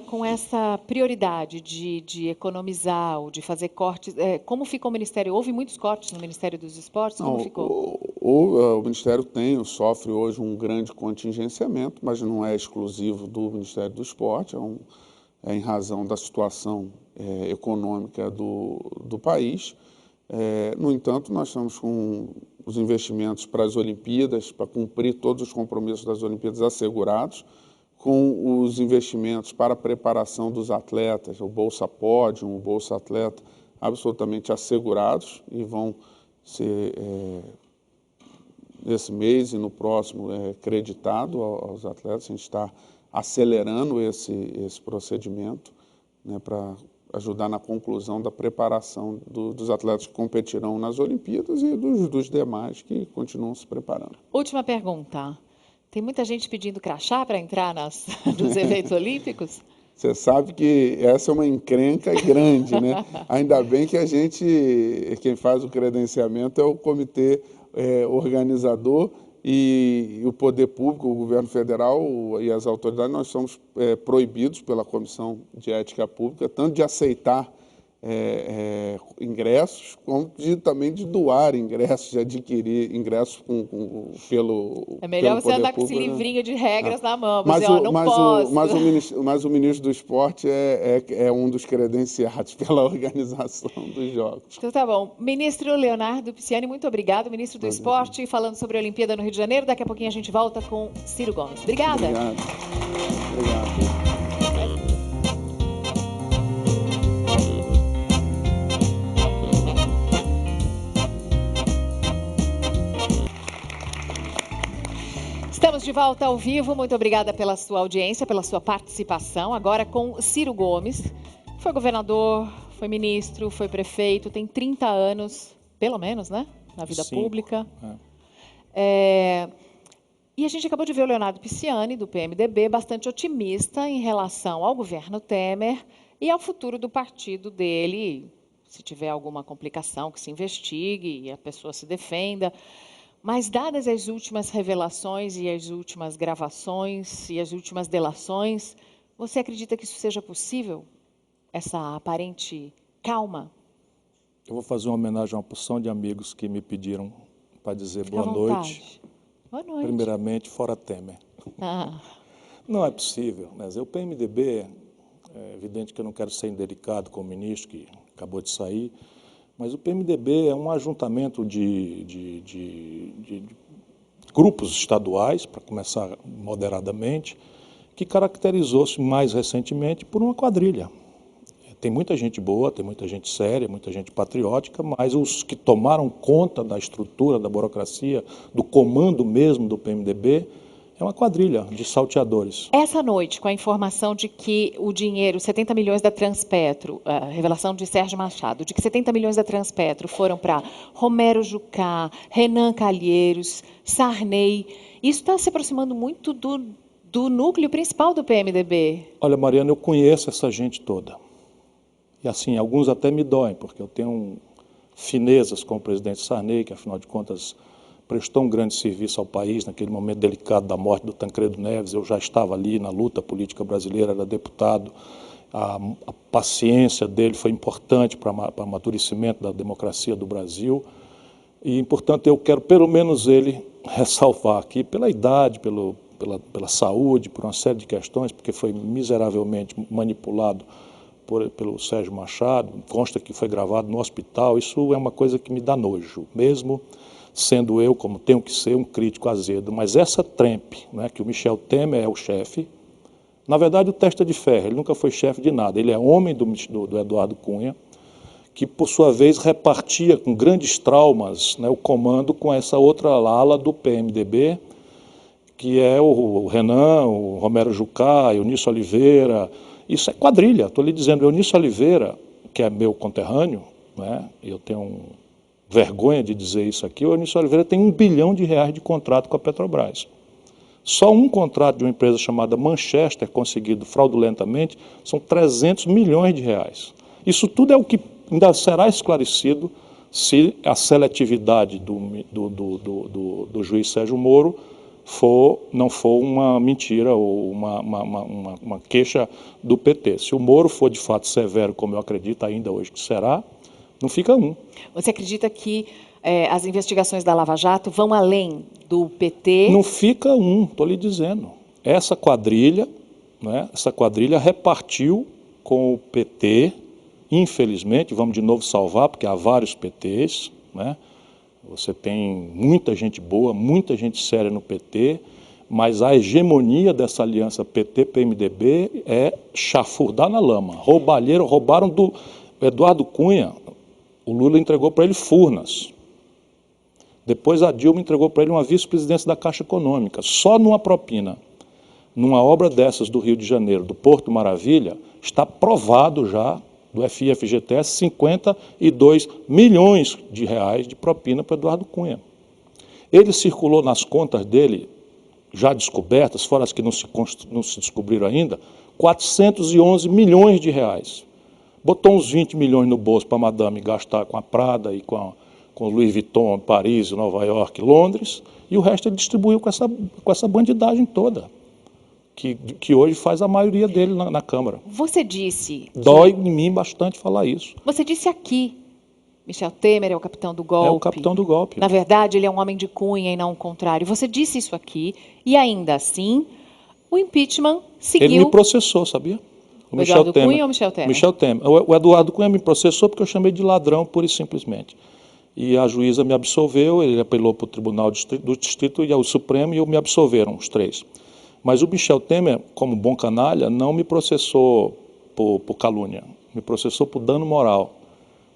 Com essa prioridade de economizar ou de fazer cortes, como ficou o Ministério? Houve muitos cortes no Ministério dos Esportes? Como ficou? O Ministério sofre hoje um grande contingenciamento, mas não é exclusivo do Ministério do Esporte, em razão da situação econômica do país. No entanto, nós estamos com os investimentos para as Olimpíadas, para cumprir todos os compromissos das Olimpíadas assegurados, com os investimentos para a preparação dos atletas, o Bolsa Pódium, o Bolsa Atleta, absolutamente assegurados e vão ser, nesse mês e no próximo, creditado aos atletas. A gente está acelerando esse procedimento, né, para ajudar na conclusão da preparação dos atletas que competirão nas Olimpíadas e dos demais que continuam se preparando. Última pergunta. Tem muita gente pedindo crachá para entrar nos eventos olímpicos? Você sabe que essa é uma encrenca grande, né? Ainda bem que quem faz o credenciamento é o comitê organizador e o poder público, o governo federal e as autoridades. Nós somos proibidos pela Comissão de Ética Pública, tanto de aceitar ingressos, como também de doar ingressos, de adquirir ingressos pelo É melhor pelo você andar com esse livrinho de regras na mão, mas o ministro do Esporte é um dos credenciados pela organização dos Jogos. Então tá bom. Ministro Leonardo Pisciani, muito obrigado. Ministro do Esporte, falando sobre a Olimpíada no Rio de Janeiro. Daqui a pouquinho a gente volta com Ciro Gomes. Obrigada. Obrigado. Estamos de volta ao vivo. Muito obrigada pela sua audiência, pela sua participação. Agora com Ciro Gomes. Foi governador, foi ministro, foi prefeito, tem 30 anos, pelo menos, né? Na vida pública. E a gente acabou de ver o Leonardo Pisciani, do PMDB, bastante otimista em relação ao governo Temer e ao futuro do partido dele. Se tiver alguma complicação, que se investigue e a pessoa se defenda. Mas dadas as últimas revelações e as últimas gravações e as últimas delações, você acredita que isso seja possível? Essa aparente calma? Eu vou fazer uma homenagem a uma porção de amigos que me pediram para dizer Fica à boa noite. vontade. Boa noite. Primeiramente, fora Temer. Não é possível, né? O PMDB, é evidente que eu não quero ser indelicado com o ministro que acabou de sair, mas o PMDB é um ajuntamento de grupos estaduais, para começar moderadamente, que caracterizou-se mais recentemente por uma quadrilha. Tem muita gente boa, tem muita gente séria, muita gente patriótica, mas os que tomaram conta da estrutura, da burocracia, do comando mesmo do PMDB, é uma quadrilha de salteadores. Essa noite, com a informação de que o dinheiro, 70 milhões da Transpetro, a revelação de Sérgio Machado, de que 70 milhões da Transpetro foram para Romero Jucá, Renan Calheiros, Sarney, isso está se aproximando muito do núcleo principal do PMDB. Olha, Mariana, eu conheço essa gente toda. E assim, alguns até me doem, porque eu tenho finezas com o presidente Sarney, que afinal de contas prestou um grande serviço ao país naquele momento delicado da morte do Tancredo Neves. Eu já estava ali na luta política brasileira, era deputado. A paciência dele foi importante para o amadurecimento da democracia do Brasil. E, portanto, eu quero pelo menos ele ressalvar aqui, pela idade, pela saúde, por uma série de questões, porque foi miseravelmente manipulado pelo Sérgio Machado, consta que foi gravado no hospital. Isso é uma coisa que me dá nojo, mesmo sendo eu, como tenho que ser, um crítico azedo. Mas essa trempe, né, que o Michel Temer é o chefe, na verdade o testa de ferro, ele nunca foi chefe de nada, ele é homem do Eduardo Cunha, que por sua vez repartia com grandes traumas, né, o comando com essa outra ala do PMDB, que é o Renan, o Romero Jucá, Eunício Oliveira. Isso é quadrilha, estou lhe dizendo. Eunício Oliveira, que é meu conterrâneo, né, eu tenho vergonha de dizer isso aqui, o Eunício Oliveira tem R$1 bilhão de contrato com a Petrobras. Só um contrato de uma empresa chamada Manchester, conseguido fraudulentamente, são R$300 milhões. Isso tudo é o que ainda será esclarecido se a seletividade do juiz Sérgio Moro não for uma mentira ou uma queixa do PT. Se o Moro for de fato severo, como eu acredito ainda hoje que será, não fica um. Você acredita que as investigações da Lava Jato vão além do PT? Não fica um, estou lhe dizendo. Essa quadrilha, né, repartiu com o PT, infelizmente, vamos de novo salvar, porque há vários PTs, né? Você tem muita gente boa, muita gente séria no PT, mas a hegemonia dessa aliança PT-PMDB é chafurdar na lama. Roubaram do Eduardo Cunha, o Lula entregou para ele Furnas. Depois a Dilma entregou para ele uma vice-presidência da Caixa Econômica. Só numa propina, numa obra dessas do Rio de Janeiro, do Porto Maravilha, está provado já, do FI-FGTS, 52 milhões de reais de propina para Eduardo Cunha. Ele circulou nas contas dele, já descobertas, fora as que não se descobriram ainda, 411 milhões de reais. Botou uns 20 milhões no bolso para a madame gastar com a Prada e com Louis Vuitton, Paris, Nova York, Londres, e o resto ele distribuiu com essa bandidagem toda, que hoje faz a maioria dele na Câmara. Você disse... Dói em mim bastante falar isso. Você disse aqui, Michel Temer é o capitão do golpe. É o capitão do golpe. Na verdade, ele é um homem de Cunha e não o contrário. Você disse isso aqui, e ainda assim, o impeachment seguiu... Ele me processou, sabia? O Eduardo Cunha ou o Michel Temer? Michel Temer. O Eduardo Cunha me processou porque eu chamei de ladrão, pura e simplesmente. E a juíza me absolveu, ele apelou para o Tribunal do Distrito e ao Supremo, e me absolveram, os três. Mas o Michel Temer, como bom canalha, não me processou por calúnia, me processou por dano moral,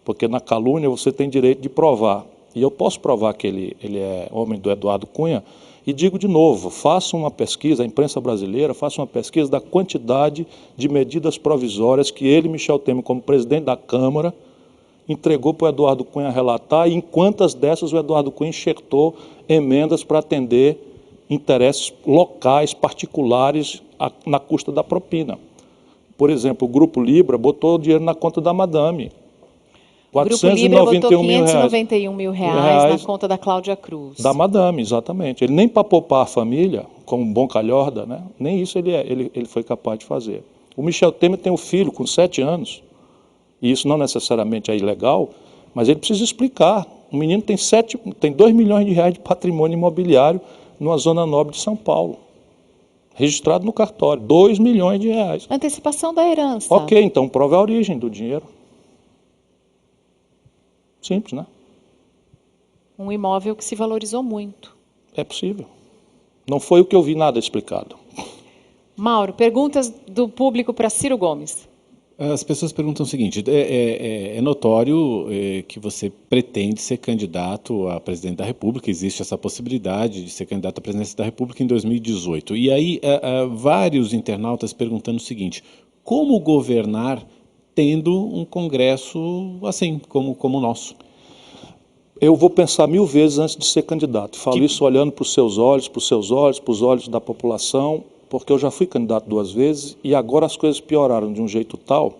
porque na calúnia você tem direito de provar. E eu posso provar que ele é homem do Eduardo Cunha, e digo de novo, faça uma pesquisa, a imprensa brasileira, faça uma pesquisa da quantidade de medidas provisórias que ele, Michel Temer, como presidente da Câmara, entregou para o Eduardo Cunha relatar, e em quantas dessas o Eduardo Cunha enxertou emendas para atender interesses locais, particulares, na custa da propina. Por exemplo, o Grupo Libra botou o dinheiro na conta da madame. O Grupo Libra botou 491 mil reais. 591 mil reais na conta da Cláudia Cruz. Da madame, exatamente. Ele nem para poupar a família, como um bom calhorda, né? Nem isso ele foi capaz de fazer. O Michel Temer tem um filho com 7 anos, e isso não necessariamente é ilegal, mas ele precisa explicar. O menino tem 2 milhões de reais de patrimônio imobiliário numa zona nobre de São Paulo, registrado no cartório, 2 milhões de reais. Antecipação da herança. Ok, então prove a origem do dinheiro. Simples, né? Um imóvel que se valorizou muito. É possível. Não foi o que eu vi nada explicado. Mauro, perguntas do público para Ciro Gomes. As pessoas perguntam o seguinte, é notório que você pretende ser candidato a presidente da República, existe essa possibilidade de ser candidato à presidência da República em 2018. E aí, vários internautas perguntando o seguinte, como governar tendo um Congresso assim, como o nosso? Eu vou pensar 1000 vezes antes de ser candidato. Falo isso olhando para os seus olhos, para os olhos da população, porque eu já fui candidato 2 vezes e agora as coisas pioraram de um jeito tal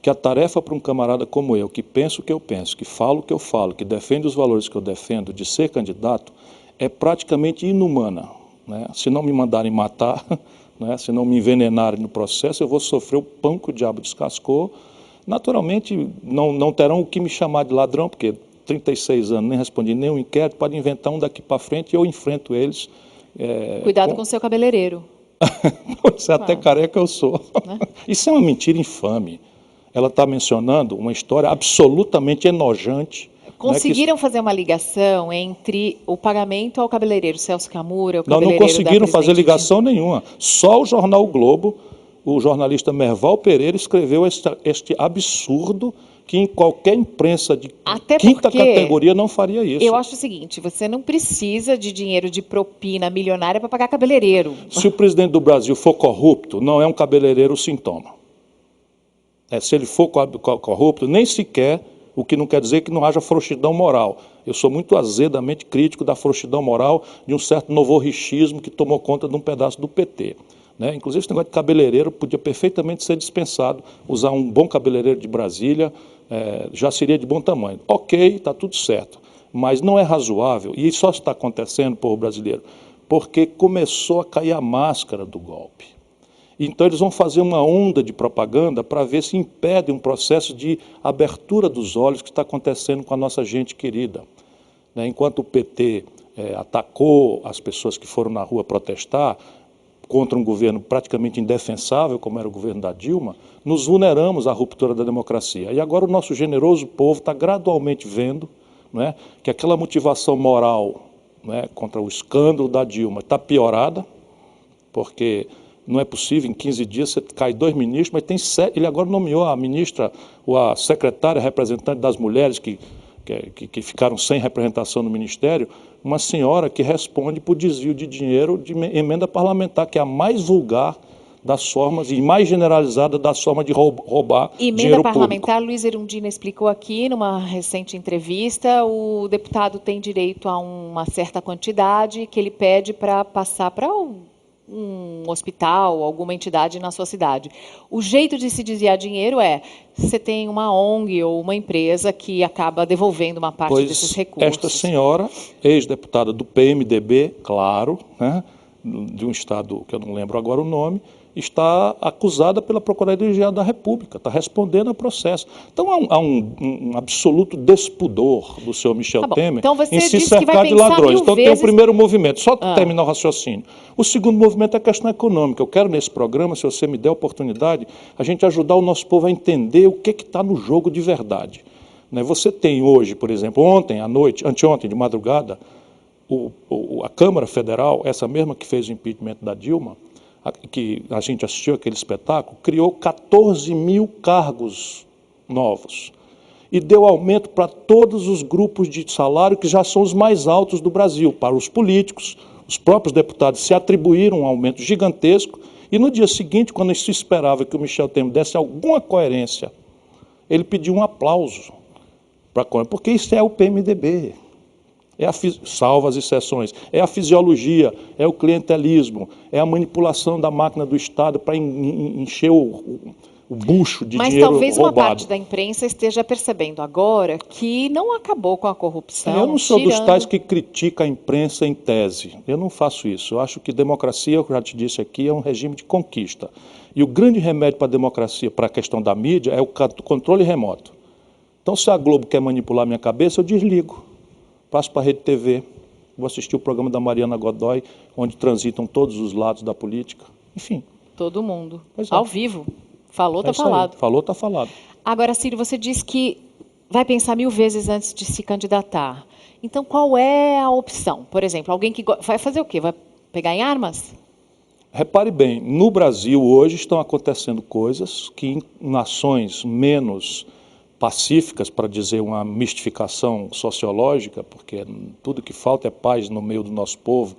que a tarefa para um camarada como eu, que pensa o que eu penso, que fala o que eu falo, que defende os valores que eu defendo, de ser candidato, é praticamente inumana, né? Se não me mandarem matar, né? Se não me envenenarem no processo, eu vou sofrer o pão que o diabo descascou. Naturalmente, não terão o que me chamar de ladrão, porque 36 anos, nem respondi nenhum inquérito, pode inventar um daqui para frente e eu enfrento eles. Cuidado com o seu cabeleireiro. Você até careca eu sou. Né? Isso é uma mentira infame. Ela está mencionando uma história absolutamente enojante. Conseguiram fazer uma ligação entre o pagamento ao cabeleireiro Celso Camura, o cabeleireiro não conseguiram fazer ligação nenhuma. Só o jornal o Globo, o jornalista Merval Pereira escreveu este absurdo que em qualquer imprensa de quinta categoria não faria isso. Eu acho o seguinte, você não precisa de dinheiro de propina milionária para pagar cabeleireiro. Se o presidente do Brasil for corrupto, não é um cabeleireiro o sintoma. Se ele for corrupto, nem sequer, o que não quer dizer que não haja frouxidão moral. Eu sou muito azedamente crítico da frouxidão moral de um certo novorrichismo que tomou conta de um pedaço do PT. Né? Inclusive, esse negócio de cabeleireiro podia perfeitamente ser dispensado. Usar um bom cabeleireiro de Brasília já seria de bom tamanho. Ok, está tudo certo, mas não é razoável, e isso só está acontecendo, povo brasileiro, porque começou a cair a máscara do golpe. Então eles vão fazer uma onda de propaganda para ver se impede um processo de abertura dos olhos que está acontecendo com a nossa gente querida. Né? Enquanto o PT atacou as pessoas que foram na rua protestar contra um governo praticamente indefensável, como era o governo da Dilma, nos vulneramos à ruptura da democracia. E agora o nosso generoso povo está gradualmente vendo, né, que aquela motivação moral, né, contra o escândalo da Dilma está piorada, porque não é possível, em 15 dias você cai 2 ministros, mas tem 7, ele agora nomeou a ministra, ou a secretária representante das mulheres que ficaram sem representação no Ministério, uma senhora que responde por desvio de dinheiro de emenda parlamentar, que é a mais vulgar das formas e mais generalizada das formas de roubar dinheiro público. Emenda parlamentar, Luiz Erundina explicou aqui numa recente entrevista, o deputado tem direito a uma certa quantidade que ele pede para passar para um hospital, alguma entidade na sua cidade. O jeito de se desviar dinheiro você tem uma ONG ou uma empresa que acaba devolvendo uma parte desses recursos. Esta senhora, ex-deputada do PMDB, claro, né, de um estado que eu não lembro agora o nome, está acusada pela Procuradoria da República, está respondendo ao processo. Então há um absoluto despudor do senhor Michel Temer em se cercar de ladrões. Então tem o primeiro movimento, só terminar o raciocínio. O segundo movimento é a questão econômica. Eu quero nesse programa, se você me der a oportunidade, a gente ajudar o nosso povo a entender o que está no jogo de verdade. Você tem hoje, por exemplo, ontem à noite, anteontem de madrugada, a Câmara Federal, essa mesma que fez o impeachment da Dilma, que a gente assistiu aquele espetáculo, criou 14 mil cargos novos e deu aumento para todos os grupos de salário que já são os mais altos do Brasil, para os políticos, os próprios deputados se atribuíram um aumento gigantesco e no dia seguinte, quando se esperava que o Michel Temer desse alguma coerência, ele pediu um aplauso, porque isso é o PMDB. Salvo as exceções, é a fisiologia, é o clientelismo, é a manipulação da máquina do Estado para encher o bucho de Mas dinheiro talvez uma roubado. parte da imprensa esteja percebendo agora que não acabou com a corrupção. Eu não sou dos tais que critica a imprensa em tese. Eu não faço isso. Eu acho que democracia, eu já te disse aqui, é um regime de conquista. E o grande remédio para a democracia, para a questão da mídia, é o controle remoto. Então, se a Globo quer manipular minha cabeça, eu desligo. Passo para a Rede TV, vou assistir o programa da Mariana Godoy, onde transitam todos os lados da política. Enfim. Todo mundo. Pois é. Ao vivo. Falou, tá É isso aí. falado. Falou, tá falado. Agora, Ciro, você disse que vai pensar 1000 vezes antes de se candidatar. Então, qual é a opção? Por exemplo, alguém que vai fazer o quê? Vai pegar em armas? Repare bem, no Brasil hoje estão acontecendo coisas que em nações menos pacíficas, para dizer uma mistificação sociológica, porque tudo que falta é paz no meio do nosso povo.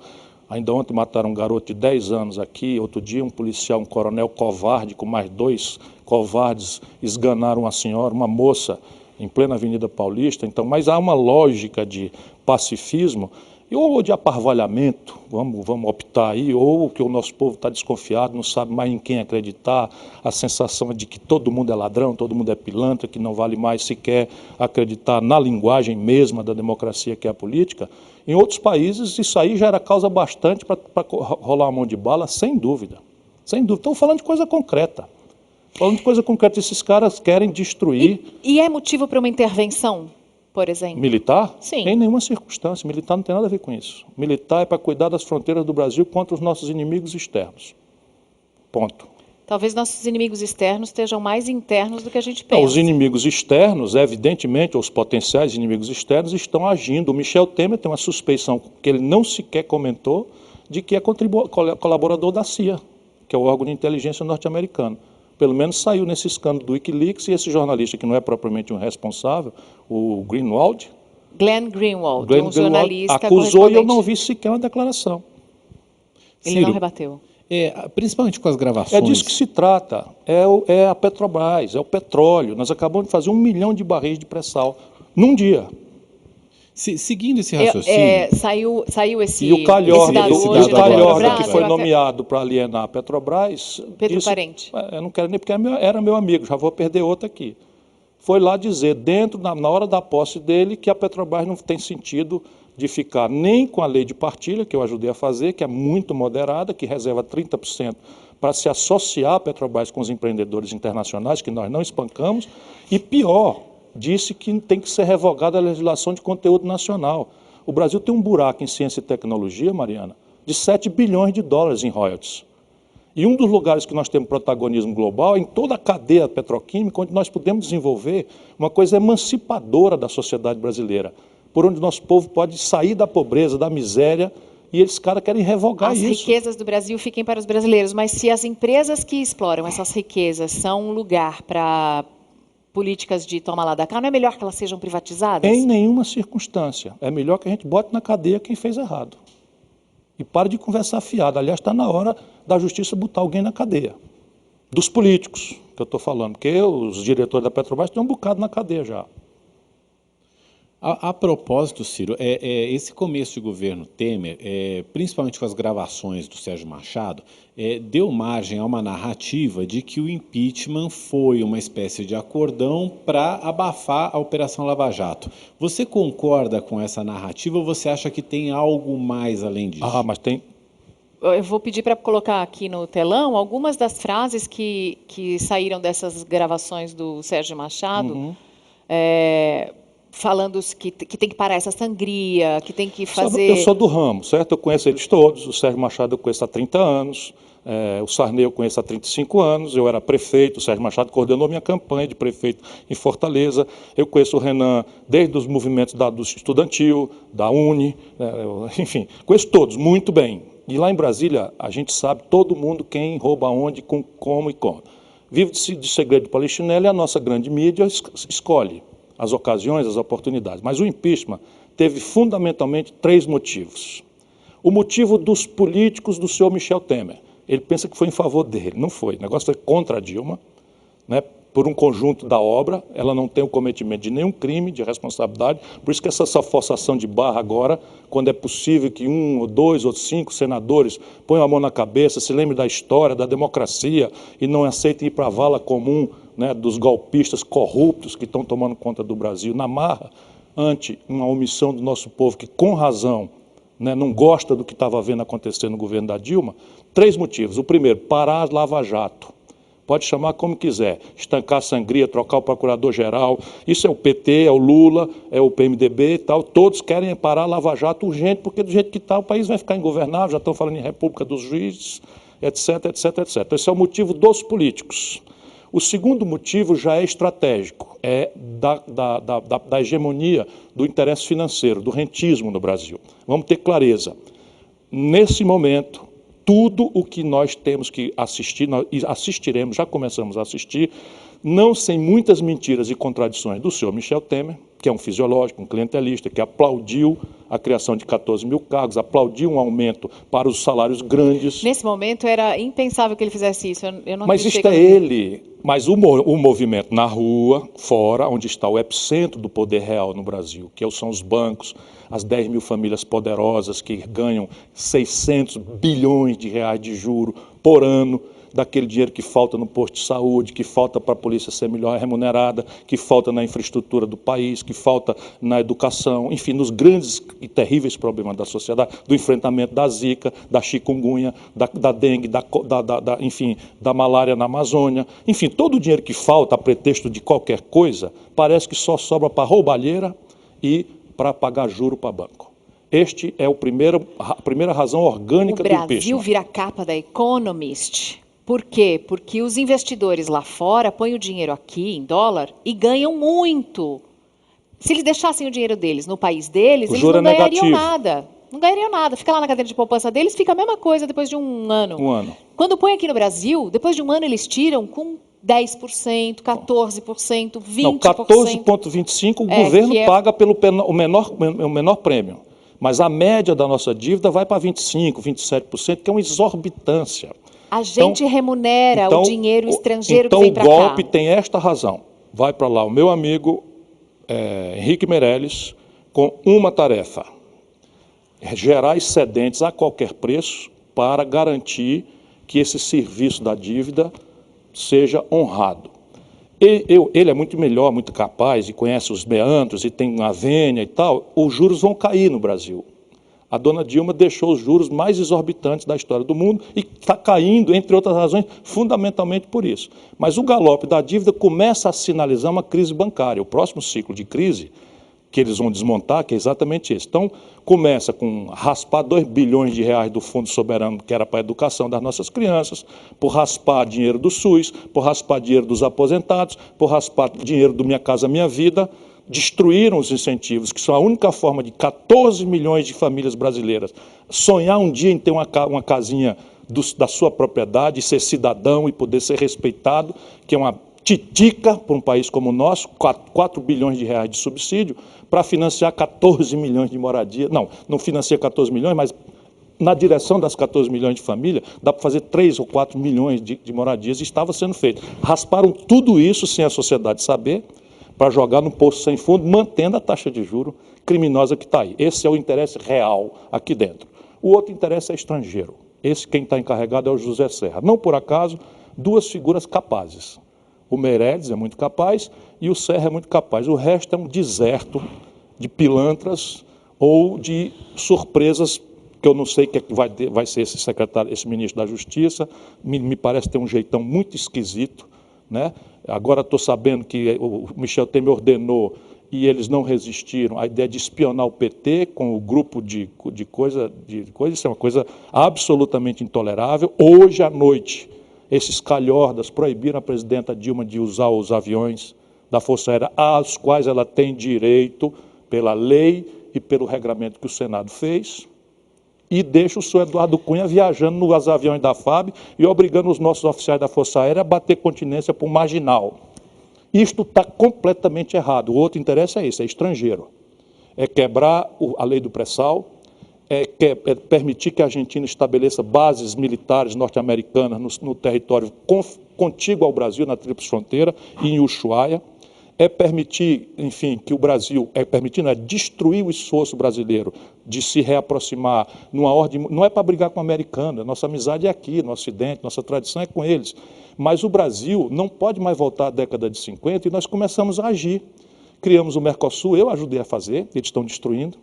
Ainda ontem mataram um garoto de 10 anos aqui, outro dia um policial, um coronel covarde, com mais 2 covardes, esganaram uma senhora, uma moça, em plena Avenida Paulista. Então, mas há uma lógica de pacifismo, ou de aparvalhamento, vamos optar aí, ou que o nosso povo está desconfiado, não sabe mais em quem acreditar, a sensação é de que todo mundo é ladrão, todo mundo é pilantra, que não vale mais sequer acreditar na linguagem mesma da democracia que é a política. Em outros países isso aí já era causa bastante para rolar uma mão de bala, sem dúvida. Sem dúvida. Estamos falando de coisa concreta. Falando de coisa concreta, esses caras querem destruir... E é motivo para uma intervenção, por exemplo? Militar? Sim. Em nenhuma circunstância. Militar não tem nada a ver com isso. Militar é para cuidar das fronteiras do Brasil contra os nossos inimigos externos. Ponto. Talvez nossos inimigos externos estejam mais internos do que a gente pensa. Não, os inimigos externos, evidentemente, os potenciais inimigos externos estão agindo. O Michel Temer tem uma suspeição que ele não sequer comentou de que é colaborador da CIA, que é o órgão de inteligência norte-americano. Pelo menos saiu nesse escândalo do Wikileaks, e esse jornalista, que não é propriamente um responsável, o Greenwald, Glenn Greenwald, um jornalista acusou, e eu não vi sequer uma declaração. Ele Ciro, não rebateu. Principalmente com as gravações. É disso que se trata, é a Petrobras, é o petróleo. Nós acabamos de fazer 1 milhão de barris de pré-sal num dia. Seguindo esse raciocínio... Saiu esse... E o Calhorda, Petrobras, que foi nomeado para alienar a Petrobras... Pedro disse, Parente. Eu não quero nem porque era meu amigo, já vou perder outro aqui. Foi lá dizer, na hora da posse dele, que a Petrobras não tem sentido de ficar nem com a lei de partilha, que eu ajudei a fazer, que é muito moderada, que reserva 30% para se associar a Petrobras com os empreendedores internacionais, que nós não espancamos, e pior, disse que tem que ser revogada a legislação de conteúdo nacional. O Brasil tem um buraco em ciência e tecnologia, Mariana, de 7 bilhões de dólares em royalties. E um dos lugares que nós temos protagonismo global é em toda a cadeia petroquímica, onde nós podemos desenvolver uma coisa emancipadora da sociedade brasileira, por onde o nosso povo pode sair da pobreza, da miséria, e esses caras querem revogar isso. As riquezas do Brasil fiquem para os brasileiros, mas se as empresas que exploram essas riquezas são um lugar para políticas de toma lá da cá, não é melhor que elas sejam privatizadas? Em nenhuma circunstância. É melhor que a gente bote na cadeia quem fez errado. E pare de conversar fiado. Aliás, está na hora da justiça botar alguém na cadeia. Dos políticos, que eu estou falando, porque os diretores da Petrobras têm um bocado na cadeia já. A propósito, Ciro, esse começo de governo Temer, principalmente com as gravações do Sérgio Machado, deu margem a uma narrativa de que o impeachment foi uma espécie de acordão para abafar a Operação Lava Jato. Você concorda com essa narrativa ou você acha que tem algo mais além disso? Mas tem... Eu vou pedir para colocar aqui no telão algumas das frases que saíram dessas gravações do Sérgio Machado, falando que tem que parar essa sangria, que tem que fazer... Eu sou do ramo, certo? Eu conheço eles todos. O Sérgio Machado eu conheço há 30 anos, o Sarney eu conheço há 35 anos, eu era prefeito, o Sérgio Machado coordenou minha campanha de prefeito em Fortaleza. Eu conheço o Renan desde os movimentos do estudantil, da Uni, enfim, conheço todos muito bem. E lá em Brasília, a gente sabe todo mundo quem rouba onde, como e como. Vive de segredo de Polichinelo e a nossa grande mídia escolhe as ocasiões, as oportunidades. Mas o impeachment teve fundamentalmente 3 motivos. O motivo dos políticos do senhor Michel Temer. Ele pensa que foi em favor dele. Não foi. O negócio foi contra a Dilma. né, por um conjunto da obra, ela não tem o cometimento de nenhum crime de responsabilidade, por isso que essa forçação de barra agora, quando é possível que 1, ou 2, ou 5 senadores ponham a mão na cabeça, se lembrem da história, da democracia, e não aceitem ir para a vala comum, né, dos golpistas corruptos que estão tomando conta do Brasil, na marra, ante uma omissão do nosso povo, que com razão, né, não gosta do que estava vendo acontecer no governo da Dilma. 3 motivos. O primeiro, parar a Lava Jato. Pode chamar como quiser, estancar a sangria, trocar o procurador-geral, isso é o PT, é o Lula, é o PMDB e tal, todos querem parar a Lava Jato urgente, porque do jeito que está o país vai ficar ingovernável, já estão falando em república dos juízes, etc, etc, etc. Esse é o motivo dos políticos. O segundo motivo já é estratégico, é da hegemonia do interesse financeiro, do rentismo no Brasil. Vamos ter clareza, nesse momento, tudo o que nós temos que assistir, nós assistiremos, já começamos a assistir, não sem muitas mentiras e contradições do senhor Michel Temer, que é um fisiológico, um clientelista, que aplaudiu a criação de 14 mil cargos, aplaudiu um aumento para os salários grandes. Nesse momento era impensável que ele fizesse isso, eu não Mas isto é ele, mas o movimento na rua, fora, onde está o epicentro do poder real no Brasil, que são os bancos, as 10 mil famílias poderosas que ganham 600 bilhões de reais de juro por ano, daquele dinheiro que falta no posto de saúde, que falta para a polícia ser melhor remunerada, que falta na infraestrutura do país, que falta na educação, enfim, nos grandes e terríveis problemas da sociedade, do enfrentamento da zika, da chikungunya, da dengue, enfim, da malária na Amazônia. Enfim, todo o dinheiro que falta a pretexto de qualquer coisa, parece que só sobra para roubalheira e para pagar juro para banco. Este é a primeira razão orgânica do impeachment. O Brasil vira capa da Economist. Por quê? Porque os investidores lá fora põem o dinheiro aqui em dólar e ganham muito. Se eles deixassem o dinheiro deles no país deles, eles não ganhariam nada. Não ganhariam nada. Fica lá na cadeira de poupança deles, fica a mesma coisa depois de um ano. Um ano. Quando põe aqui no Brasil, depois de um ano eles tiram com 10%, 14%, 20%. Não, 14,25% o governo paga pelo o menor prêmio. Mas a média da nossa dívida vai para 25%, 27%, que é uma exorbitância. A gente remunera o dinheiro estrangeiro que vem para cá. Então o golpe tem esta razão. Vai para lá o meu amigo Henrique Meirelles com uma tarefa: gerar excedentes a qualquer preço para garantir que esse serviço da dívida seja honrado. Ele é muito melhor, muito capaz, e conhece os meandros, e tem uma vênia e tal, os juros vão cair no Brasil. A dona Dilma deixou os juros mais exorbitantes da história do mundo e está caindo, entre outras razões, fundamentalmente por isso. Mas o galope da dívida começa a sinalizar uma crise bancária. O próximo ciclo de crise que eles vão desmontar, que é exatamente esse. Então, começa com raspar 2 bilhões de reais do Fundo Soberano, que era para a educação das nossas crianças, por raspar dinheiro do SUS, por raspar dinheiro dos aposentados, por raspar dinheiro do Minha Casa Minha Vida. Destruíram os incentivos, que são a única forma de 14 milhões de famílias brasileiras sonhar um dia em ter uma casinha da sua propriedade, ser cidadão e poder ser respeitado, que é uma titica para um país como o nosso, 4 bilhões de reais de subsídio, para financiar 14 milhões de moradia. Não financia 14 milhões, mas na direção das 14 milhões de famílias, dá para fazer 3 ou 4 milhões de moradias, e estava sendo feito. Rasparam tudo isso sem a sociedade saber, para jogar num poço sem fundo, mantendo a taxa de juros criminosa que está aí. Esse é o interesse real aqui dentro. O outro interesse é estrangeiro. Esse quem está encarregado é o José Serra. Não por acaso, 2 figuras capazes. O Meirelles é muito capaz e o Serra é muito capaz. O resto é um deserto de pilantras ou de surpresas que eu não sei que vai ser esse secretário, esse ministro da Justiça. Me parece ter um jeitão muito esquisito, né? Agora estou sabendo que o Michel Temer ordenou e eles não resistiram à ideia de espionar o PT com o grupo de coisa, isso é uma coisa absolutamente intolerável. Hoje à noite, esses calhordas proibiram a presidenta Dilma de usar os aviões da Força Aérea, aos quais ela tem direito pela lei e pelo regramento que o Senado fez, e deixa o senhor Eduardo Cunha viajando nos aviões da FAB e obrigando os nossos oficiais da Força Aérea a bater continência para o marginal. Isto está completamente errado. O outro interesse é esse, é estrangeiro. É quebrar a lei do pré-sal, quer permitir que a Argentina estabeleça bases militares norte-americanas no território contíguo ao Brasil, na Tríplice Fronteira e em Ushuaia. É permitir, enfim, que o Brasil, destruir o esforço brasileiro de se reaproximar numa ordem, não é para brigar com o americano, a nossa amizade é aqui, no Ocidente, nossa tradição é com eles. Mas o Brasil não pode mais voltar à década de 50 e nós começamos a agir. Criamos o Mercosul, eu ajudei a fazer, eles estão destruindo.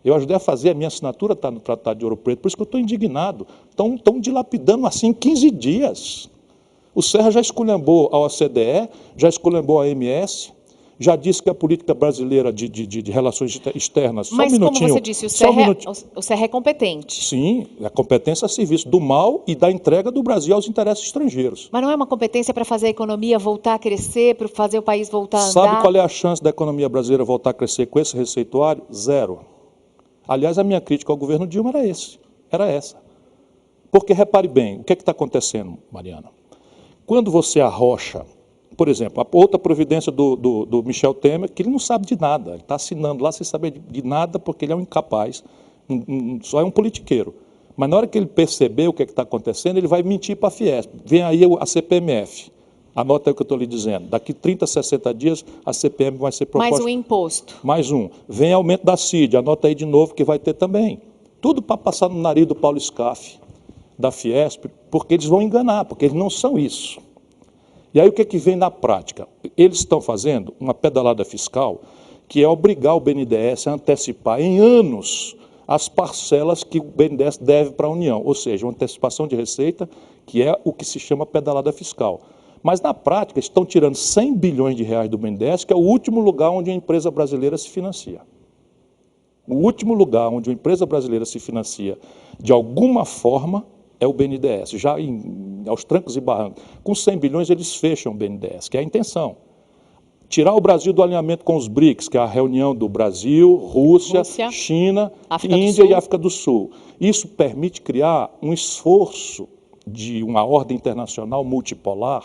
Eu ajudei a fazer, a minha assinatura está no Tratado de Ouro Preto, por isso que eu estou indignado. Estão dilapidando assim em 15 dias. O Serra já esculhambou a OCDE, já esculhambou a OMS, já disse que a política brasileira de relações externas... Mas, como você disse, o Serra é competente. Sim, a competência a serviço do mal e da entrega do Brasil aos interesses estrangeiros. Mas não é uma competência para fazer a economia voltar a crescer, para fazer o país voltar a andar? Sabe qual é a chance da economia brasileira voltar a crescer com esse receituário? Zero. Aliás, a minha crítica ao governo Dilma era essa. Porque, repare bem, o que é que está acontecendo, Mariana? Quando você arrocha... Por exemplo, a outra providência do Michel Temer, que ele não sabe de nada, ele está assinando lá sem saber de nada, porque ele é um incapaz, só é um politiqueiro. Mas na hora que ele perceber o que está acontecendo, ele vai mentir para a Fiesp. Vem aí a CPMF, anota aí o que eu estou lhe dizendo, daqui 30, 60 dias a CPMF vai ser proposta. Mais um imposto. Mais um. Vem aumento da CID, anota aí de novo que vai ter também. Tudo para passar no nariz do Paulo Scaff, da Fiesp, porque eles vão enganar, porque eles não são isso. E aí o que é que vem na prática? Eles estão fazendo uma pedalada fiscal que é obrigar o BNDES a antecipar em anos as parcelas que o BNDES deve para a União, ou seja, uma antecipação de receita, que é o que se chama pedalada fiscal. Mas na prática estão tirando 100 bilhões de reais do BNDES, que é o último lugar onde a empresa brasileira se financia. O último lugar onde uma empresa brasileira se financia de alguma forma é o BNDES, já aos trancos e barrancos. Com 100 bilhões eles fecham o BNDES, que é a intenção. Tirar o Brasil do alinhamento com os BRICS, que é a reunião do Brasil, Rússia, China, Índia e África do Sul. Isso permite criar um esforço de uma ordem internacional multipolar,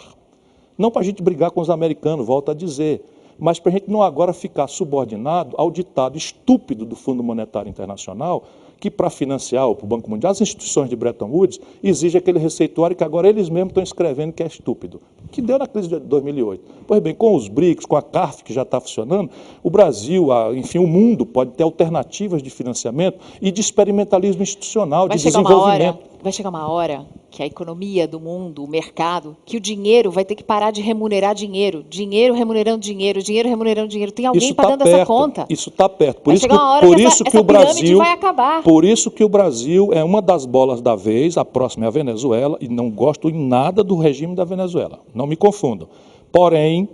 não para a gente brigar com os americanos, volto a dizer, mas para a gente não agora ficar subordinado ao ditado estúpido do Fundo Monetário Internacional, que para financiar o Banco Mundial, as instituições de Bretton Woods exigem aquele receituário que agora eles mesmos estão escrevendo que é estúpido, que deu na crise de 2008. Pois bem, com os BRICS, com a CARF que já está funcionando, o Brasil, enfim, o mundo pode ter alternativas de financiamento e de experimentalismo institucional, de desenvolvimento. Vai chegar uma hora que a economia do mundo, o mercado, que o dinheiro vai ter que parar de remunerar dinheiro, dinheiro remunerando dinheiro, dinheiro remunerando dinheiro. Tem alguém pagando essa conta? Isso está perto. Por vai isso chegar uma hora que essa pirâmide vai acabar. Por isso que o Brasil é uma das bolas da vez, a próxima é a Venezuela, e não gosto em nada do regime da Venezuela. Não me confundam. Porém,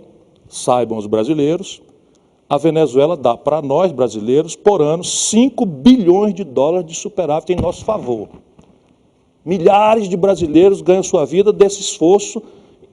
saibam os brasileiros, a Venezuela dá para nós brasileiros, por ano, 5 bilhões de dólares de superávit em nosso favor. Milhares de brasileiros ganham sua vida desse esforço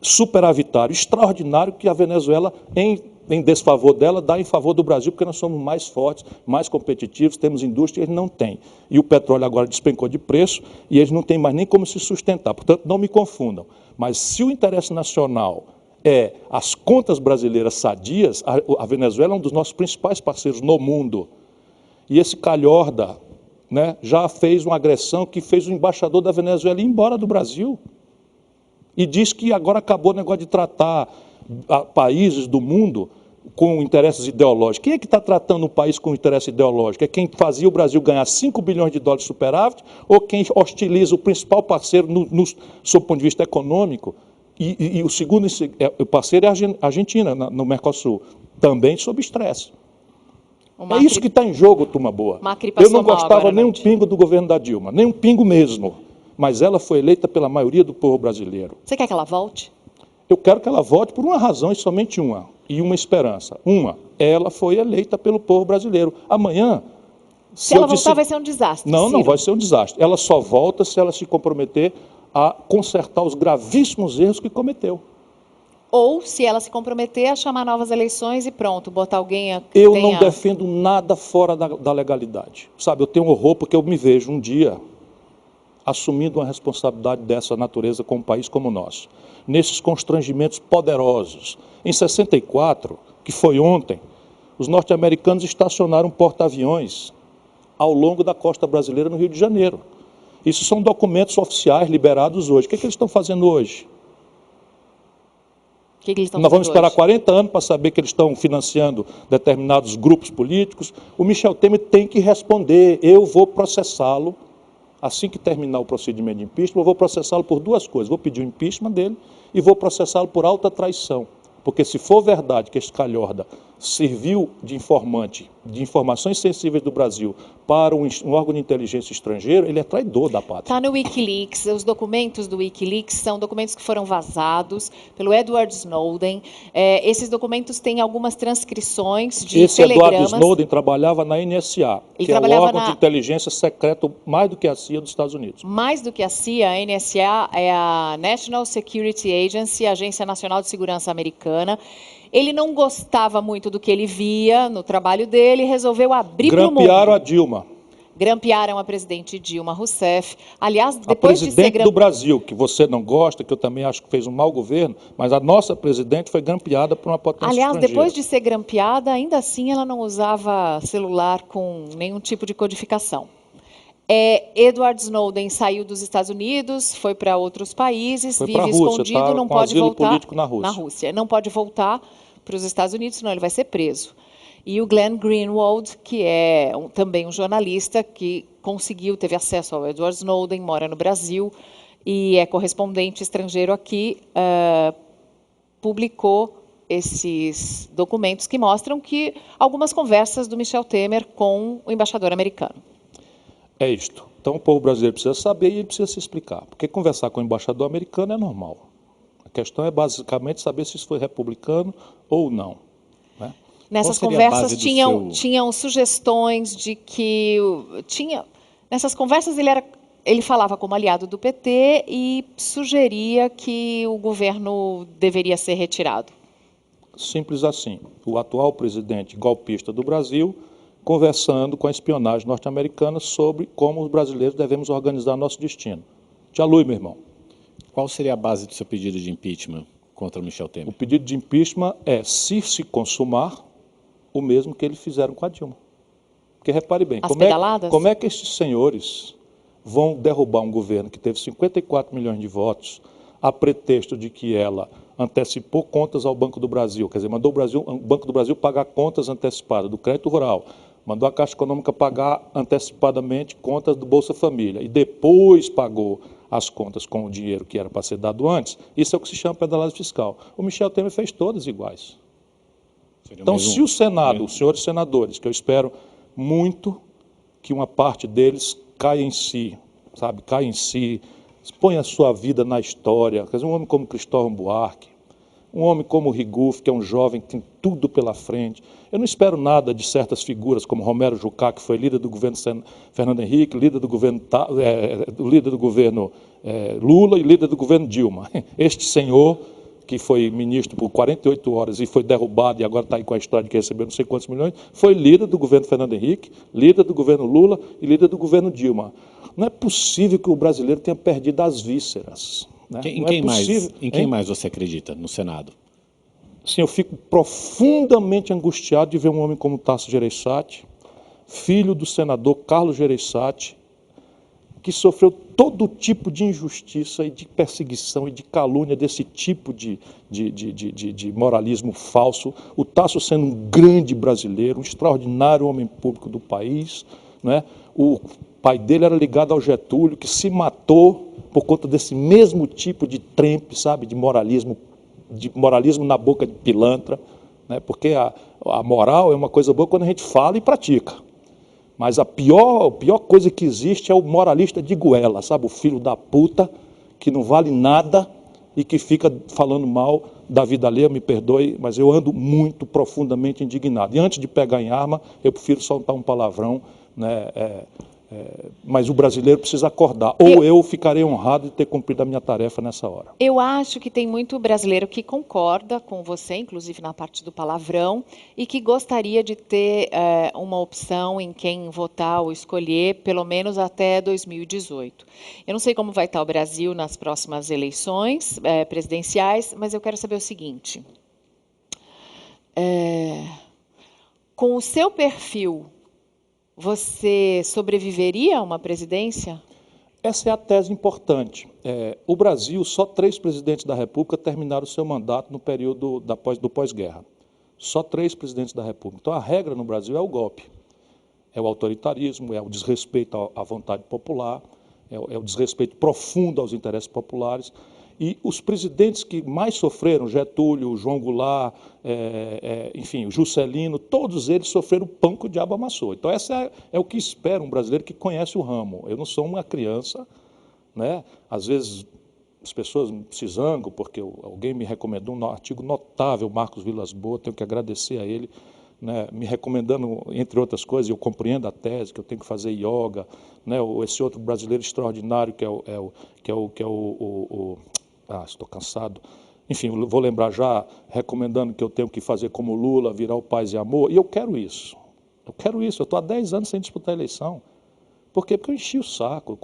superavitário, extraordinário que a Venezuela, em desfavor dela, dá em favor do Brasil, porque nós somos mais fortes, mais competitivos, temos indústria, eles não têm. E o petróleo agora despencou de preço e eles não têm mais nem como se sustentar. Portanto, não me confundam. Mas se o interesse nacional é as contas brasileiras sadias, a Venezuela é um dos nossos principais parceiros no mundo. E esse calhorda, né, já fez uma agressão que fez o embaixador da Venezuela ir embora do Brasil. E diz que agora acabou o negócio de tratar países do mundo com interesses ideológicos. Quem é que está tratando um país com interesse ideológico? É quem fazia o Brasil ganhar 5 bilhões de dólares de superávit ou quem hostiliza o principal parceiro sob o ponto de vista econômico? E o segundo parceiro é a Argentina, no Mercosul, também sob estresse. É isso que está em jogo, turma boa. Eu não gostava nem um pingo do governo da Dilma, nem um pingo mesmo. Mas ela foi eleita pela maioria do povo brasileiro. Você quer que ela volte? Eu quero que ela volte por uma razão e somente uma. E uma esperança. Ela foi eleita pelo povo brasileiro. Amanhã... Se ela voltar, vai ser um desastre. Não vai ser um desastre. Ela só volta se ela se comprometer a consertar os gravíssimos erros que cometeu. Ou se ela se comprometer a chamar novas eleições e pronto, botar alguém... Eu não defendo nada fora da legalidade. Sabe, eu tenho horror porque eu me vejo um dia assumindo uma responsabilidade dessa natureza com um país como o nosso. Nesses constrangimentos poderosos. Em 64, que foi ontem, os norte-americanos estacionaram um porta-aviões ao longo da costa brasileira no Rio de Janeiro. Isso são documentos oficiais liberados hoje. O que eles estão fazendo hoje? Nós vamos esperar 40 anos para saber que eles estão financiando determinados grupos políticos. O Michel Temer tem que responder. Eu vou processá-lo. Assim que terminar o procedimento de impeachment, eu vou processá-lo por duas coisas. Vou pedir o impeachment dele e vou processá-lo por alta traição. Porque se for verdade que este calhorda serviu de informante de informações sensíveis do Brasil para um órgão de inteligência estrangeiro, ele é traidor da pátria. Está no Wikileaks, os documentos do Wikileaks são documentos que foram vazados pelo Edward Snowden. Esses documentos têm algumas transcrições de telegramas. Edward Snowden trabalhava na NSA, que é o órgão de inteligência secreto mais do que a CIA dos Estados Unidos. Mais do que a CIA, a NSA é a National Security Agency, a Agência Nacional de Segurança Americana. Ele não gostava muito do que ele via no trabalho dele e resolveu abrir para o mundo. Grampearam a Dilma. Grampearam a presidente Dilma Rousseff. Aliás, depois de ser... A presidente do Brasil, que você não gosta, que eu também acho que fez um mau governo, mas a nossa presidente foi grampeada por uma potência estrangeira. Aliás, depois de ser grampeada, ainda assim ela não usava celular com nenhum tipo de codificação. Edward Snowden saiu dos Estados Unidos, foi para outros países, vive escondido, não pode voltar na Rússia. Não pode voltar para os Estados Unidos, senão ele vai ser preso. E o Glenn Greenwald, que é também um jornalista que teve acesso ao Edward Snowden, mora no Brasil e é correspondente estrangeiro aqui, publicou esses documentos que mostram que algumas conversas do Michel Temer com o embaixador americano. É isto. Então o povo brasileiro precisa saber e ele precisa se explicar. Porque conversar com o embaixador americano é normal. A questão é basicamente saber se isso foi republicano ou não. Né? Nessas conversas tinham sugestões de que... Nessas conversas ele falava como aliado do PT e sugeria que o governo deveria ser retirado. Simples assim. O atual presidente golpista do Brasil conversando com a espionagem norte-americana sobre como os brasileiros devemos organizar nosso destino. Te alui, meu irmão. Qual seria a base do seu pedido de impeachment contra o Michel Temer? O pedido de impeachment é se consumar o mesmo que eles fizeram com a Dilma. Porque repare bem, como é que esses senhores vão derrubar um governo que teve 54 milhões de votos a pretexto de que ela antecipou contas ao Banco do Brasil, quer dizer, mandou o Banco do Brasil pagar contas antecipadas do crédito rural, mandou a Caixa Econômica pagar antecipadamente contas do Bolsa Família e depois pagou as contas com o dinheiro que era para ser dado antes. Isso é o que se chama pedalagem fiscal. O Michel Temer fez todas iguais. Então, se o Senado, os senhores senadores, que eu espero muito que uma parte deles caia em si, sabe, caia em si, põe a sua vida na história, quer dizer, um homem como Cristóvão Buarque, um homem como Riguf, que é um jovem que tem tudo pela frente. Eu não espero nada de certas figuras como Romero Jucá, que foi líder do governo Fernando Henrique, líder do governo Lula e líder do governo Dilma. Este senhor, que foi ministro por 48 horas e foi derrubado e agora está aí com a história de que recebeu não sei quantos milhões, foi líder do governo Fernando Henrique, líder do governo Lula e líder do governo Dilma. Não é possível que o brasileiro tenha perdido as vísceras. Né? Em quem mais você acredita no Senado? Sim, eu fico profundamente angustiado de ver um homem como Tasso Gereissati, filho do senador Carlos Gereissati, que sofreu todo tipo de injustiça e de perseguição e de calúnia desse tipo de moralismo falso. O Tasso sendo um grande brasileiro, um extraordinário homem público do país, né? O pai dele era ligado ao Getúlio, que se matou por conta desse mesmo tipo de trempe, sabe, de moralismo na boca de pilantra, né? Porque a moral é uma coisa boa quando a gente fala e pratica. Mas a pior coisa que existe é o moralista de goela, sabe, o filho da puta que não vale nada e que fica falando mal da vida alheia, me perdoe, mas eu ando muito profundamente indignado. E antes de pegar em arma, eu prefiro soltar um palavrão, né? Mas o brasileiro precisa acordar, ou eu ficarei honrado de ter cumprido a minha tarefa nessa hora. Eu acho que tem muito brasileiro que concorda com você, inclusive na parte do palavrão, e que gostaria de ter uma opção em quem votar ou escolher, pelo menos até 2018. Eu não sei como vai estar o Brasil nas próximas eleições presidenciais, mas eu quero saber o seguinte. Com o seu perfil você sobreviveria a uma presidência? Essa é a tese importante. O Brasil, só 3 presidentes da República terminaram o seu mandato no período do pós-guerra. Só 3 presidentes da República. Então, a regra no Brasil é o golpe. É o autoritarismo, é o desrespeito à vontade popular, é o desrespeito profundo aos interesses populares. E os presidentes que mais sofreram, Getúlio, João Goulart, enfim, o Juscelino, todos eles sofreram o pão que o diabo amassou. Então, essa é o que espera um brasileiro que conhece o ramo. Eu não sou uma criança, né? Às vezes as pessoas se zangam porque alguém me recomendou um artigo notável, Marcos Vilas Boas, tenho que agradecer a ele, né, me recomendando, entre outras coisas, eu compreendo a tese, que eu tenho que fazer yoga, né, esse outro brasileiro extraordinário estou cansado. Enfim, vou lembrar já, recomendando que eu tenho que fazer como Lula, virar o Paz e Amor, e eu quero isso. Eu estou há 10 anos sem disputar a eleição. Por quê? Porque eu enchi o saco,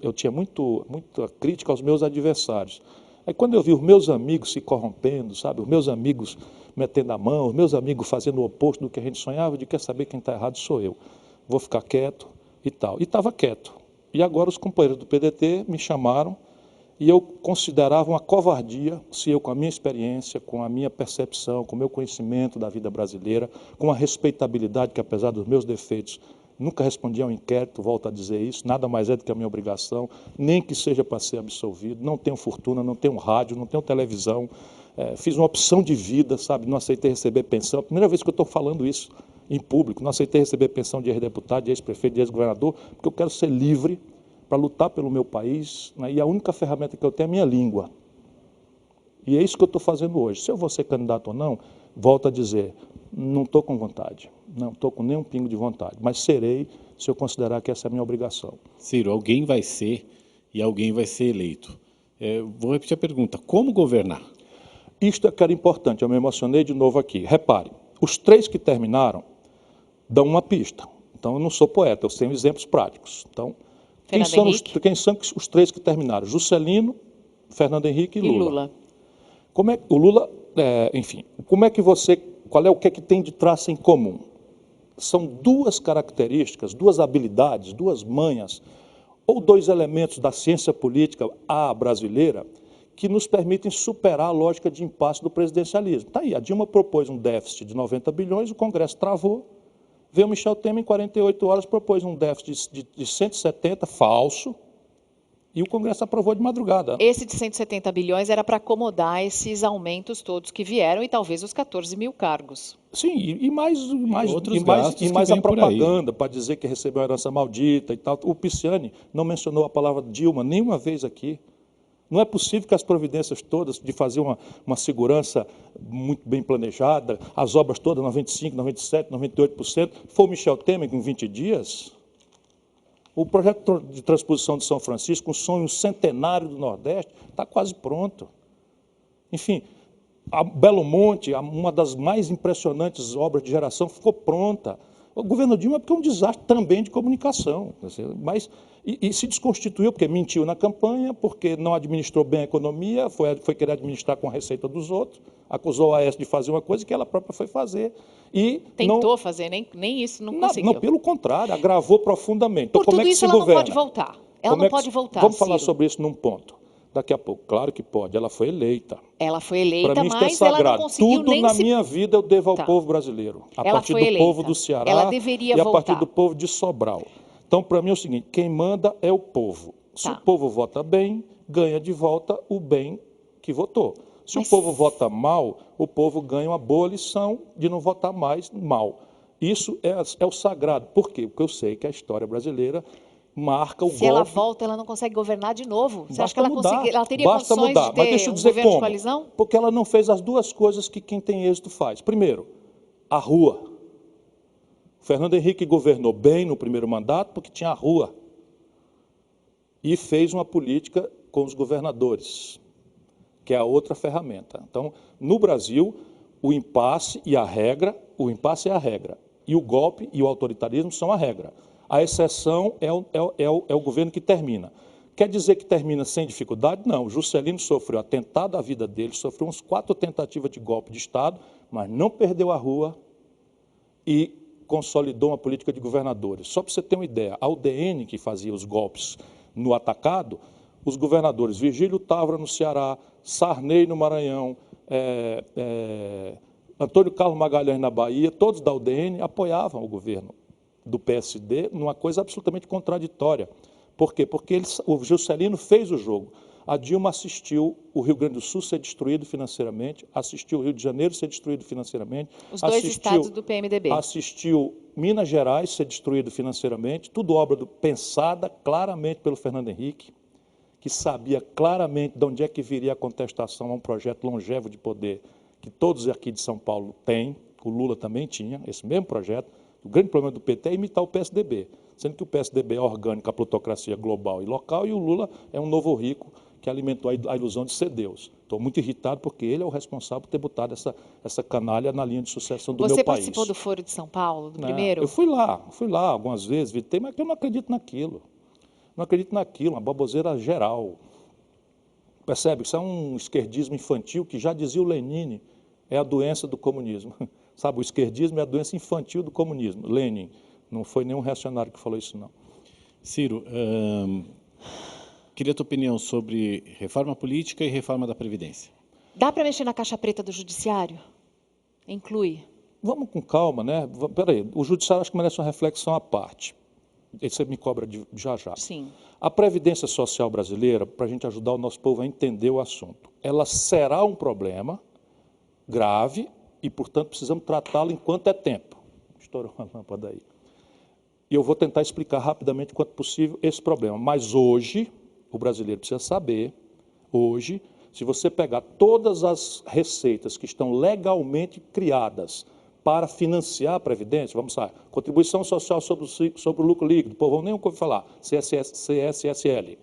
eu tinha muita crítica aos meus adversários. Aí quando eu vi os meus amigos se corrompendo, sabe, os meus amigos metendo a mão, os meus amigos fazendo o oposto do que a gente sonhava, de quer saber quem está errado sou eu. Vou ficar quieto e tal. E estava quieto. E agora os companheiros do PDT me chamaram e eu considerava uma covardia se eu, com a minha experiência, com a minha percepção, com o meu conhecimento da vida brasileira, com a respeitabilidade que, apesar dos meus defeitos, nunca respondi a um inquérito, volto a dizer isso, nada mais é do que a minha obrigação, nem que seja para ser absolvido, não tenho fortuna, não tenho rádio, não tenho televisão, fiz uma opção de vida, sabe, não aceitei receber pensão, a primeira vez que eu estou falando isso em público, não aceitei receber pensão de ex-deputado, de ex-prefeito, de ex-governador, porque eu quero ser livre para lutar pelo meu país, né, e a única ferramenta que eu tenho é a minha língua. E é isso que eu estou fazendo hoje. Se eu vou ser candidato ou não, volto a dizer, não estou com vontade, não estou com nenhum pingo de vontade, mas serei se eu considerar que essa é a minha obrigação. Ciro, alguém vai ser e alguém vai ser eleito. Vou repetir a pergunta, como governar? Isto é que era importante, eu me emocionei de novo aqui. Repare, os 3 que terminaram dão uma pista. Então, eu não sou poeta, eu tenho exemplos práticos. Então, quem são os 3 que terminaram? Juscelino, Fernando Henrique e Lula. Como é o Lula, enfim, como é que o que é que tem de traço em comum? São 2 características, 2 habilidades, 2 manhas, ou 2 elementos da ciência política brasileira que nos permitem superar a lógica de impasse do presidencialismo. Está aí, a Dilma propôs um déficit de 90 bilhões, o Congresso travou, veio o Michel Temer em 48 horas, propôs um déficit de 170, falso, e o Congresso aprovou de madrugada. Esse de 170 bilhões era para acomodar esses aumentos todos que vieram e talvez os 14 mil cargos. Sim, e mais a propaganda para dizer que recebeu uma herança maldita e tal. O Pisciani não mencionou a palavra Dilma nenhuma vez aqui. Não é possível que as providências todas de fazer uma segurança muito bem planejada, as obras todas, 95%, 97%, 98%, foi o Michel Temer com 20 dias? O projeto de transposição de São Francisco, um sonho centenário do Nordeste, está quase pronto. Enfim, a Belo Monte, uma das mais impressionantes obras de geração, ficou pronta. O governo Dilma é porque é um desastre também de comunicação, mas e se desconstituiu porque mentiu na campanha, porque não administrou bem a economia, foi querer administrar com a receita dos outros, acusou o AS de fazer uma coisa que ela própria foi fazer. E tentou fazer, nem isso não conseguiu. Não, pelo contrário, agravou profundamente. Então, Por tudo isso ela não pode voltar. Ela não pode voltar, Vamos falar Ciro. sobre isso num ponto. Daqui a pouco, claro que pode, ela foi eleita. Ela foi eleita, Para mim, mas isto é sagrado. Ela não conseguiu Tudo nem na minha vida eu devo ao povo brasileiro. A Ela partir foi do eleita. povo do Ceará Ela deveria e a voltar. partir do povo de Sobral. Então, para mim é o seguinte, quem manda é o povo. Se o povo vota bem, ganha de volta o bem que votou. Se o povo vota mal, o povo ganha uma boa lição de não votar mais mal. Isso é o sagrado. Por quê? Porque eu sei que a história brasileira marca o golpe. Se ela volta, ela não consegue governar de novo. Você acha que ela teria basta condições mudar. de Mas deixa ter eu um dizer governo de como. coalizão? Porque ela não fez as 2 coisas que quem tem êxito faz. Primeiro, a rua. O Fernando Henrique governou bem no primeiro mandato porque tinha a rua. E fez uma política com os governadores, que é a outra ferramenta. Então, no Brasil, o impasse é a regra, e o golpe e o autoritarismo são a regra. A exceção é o governo que termina. Quer dizer que termina sem dificuldade? Não. Juscelino sofreu atentado à vida dele, sofreu uns 4 tentativas de golpe de Estado, mas não perdeu a rua e consolidou uma política de governadores. Só para você ter uma ideia, a UDN, que fazia os golpes no atacado, os governadores Virgílio Távora no Ceará, Sarney no Maranhão, Antônio Carlos Magalhães na Bahia, todos da UDN apoiavam o governo do PSD numa coisa absolutamente contraditória. Por quê? Porque o Juscelino fez o jogo. A Dilma assistiu o Rio Grande do Sul ser destruído financeiramente, assistiu o Rio de Janeiro ser destruído financeiramente. Os dois estados do PMDB. Assistiu Minas Gerais ser destruído financeiramente, tudo obra pensada claramente pelo Fernando Henrique, que sabia claramente de onde é que viria a contestação a um projeto longevo de poder que todos aqui de São Paulo têm, o Lula também tinha, esse mesmo projeto. O grande problema do PT é imitar o PSDB, sendo que o PSDB é orgânico, a plutocracia global e local, e o Lula é um novo rico que alimentou a ilusão de ser Deus. Estou muito irritado porque ele é o responsável por ter botado essa canalha na linha de sucessão do meu país. Você participou do Foro de São Paulo, do primeiro? Eu fui lá algumas vezes, visitei, mas eu não acredito naquilo. Não acredito naquilo, uma baboseira geral. Percebe? Isso é um esquerdismo infantil que já dizia o Lenin, é a doença do comunismo. Sabe, o esquerdismo é a doença infantil do comunismo. Lenin, não foi nenhum reacionário que falou isso, não. Ciro, queria a tua opinião sobre reforma política e reforma da Previdência. Dá para mexer na caixa preta do Judiciário? Inclui. Vamos com calma, né? Peraí, o Judiciário acho que merece uma reflexão à parte. Você me cobra já. Sim. A Previdência Social brasileira, para a gente ajudar o nosso povo a entender o assunto, ela será um problema grave e, portanto, precisamos tratá-lo enquanto é tempo. Estourou uma lâmpada aí. E eu vou tentar explicar rapidamente, quanto possível, esse problema. Mas hoje, o brasileiro precisa saber, hoje, se você pegar todas as receitas que estão legalmente criadas para financiar a Previdência, vamos lá, contribuição social sobre o lucro líquido, povo nem ouviu falar, CSSL,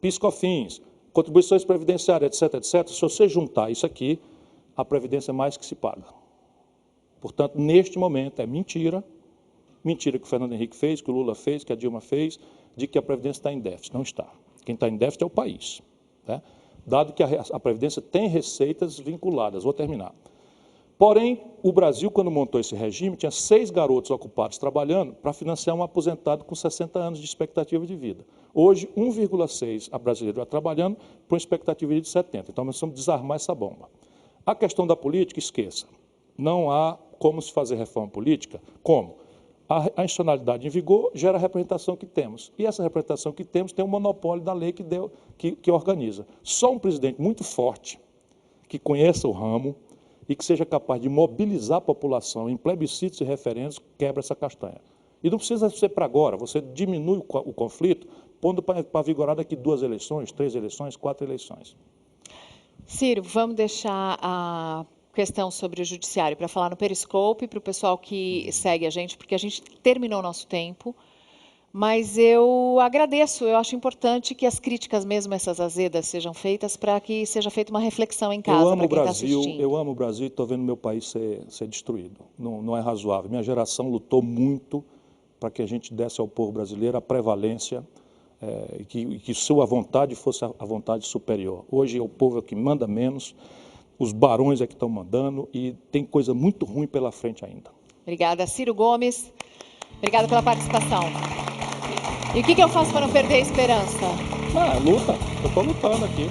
PIS/COFINS, contribuições previdenciárias, etc. Se você juntar isso aqui, a Previdência é mais que se paga. Portanto, neste momento, é mentira que o Fernando Henrique fez, que o Lula fez, que a Dilma fez, de que a Previdência está em déficit. Não está. Quem está em déficit é o país. Né? Dado que a Previdência tem receitas vinculadas. Vou terminar. Porém, o Brasil, quando montou esse regime, tinha 6 garotos ocupados trabalhando para financiar um aposentado com 60 anos de expectativa de vida. Hoje, 1,6 a brasileiro trabalhando para uma expectativa de 70. Então, nós precisamos desarmar essa bomba. A questão da política, esqueça. Não há como se fazer reforma política. Como? A institucionalidade em vigor gera a representação que temos. E essa representação que temos tem um monopólio da lei que organiza. Só um presidente muito forte, que conheça o ramo e que seja capaz de mobilizar a população em plebiscitos e referendos, quebra essa castanha. E não precisa ser para agora, você diminui o conflito, pondo para vigorar daqui 2 eleições, 3 eleições, 4 eleições. Ciro, vamos deixar a questão sobre o Judiciário para falar no Periscope, para o pessoal que segue a gente, porque a gente terminou o nosso tempo, mas eu agradeço, eu acho importante que as críticas, mesmo essas azedas, sejam feitas para que seja feita uma reflexão em casa para quem está assistindo. Eu amo o Brasil e estou vendo meu país ser destruído. Não é razoável. Minha geração lutou muito para que a gente desse ao povo brasileiro a prevalência e que sua vontade fosse a vontade superior. Hoje o povo é o que manda menos, os barões é que estão mandando e tem coisa muito ruim pela frente ainda. Obrigada, Ciro Gomes. Obrigada pela participação. E o que eu faço para não perder a esperança? Luta. Eu estou lutando aqui.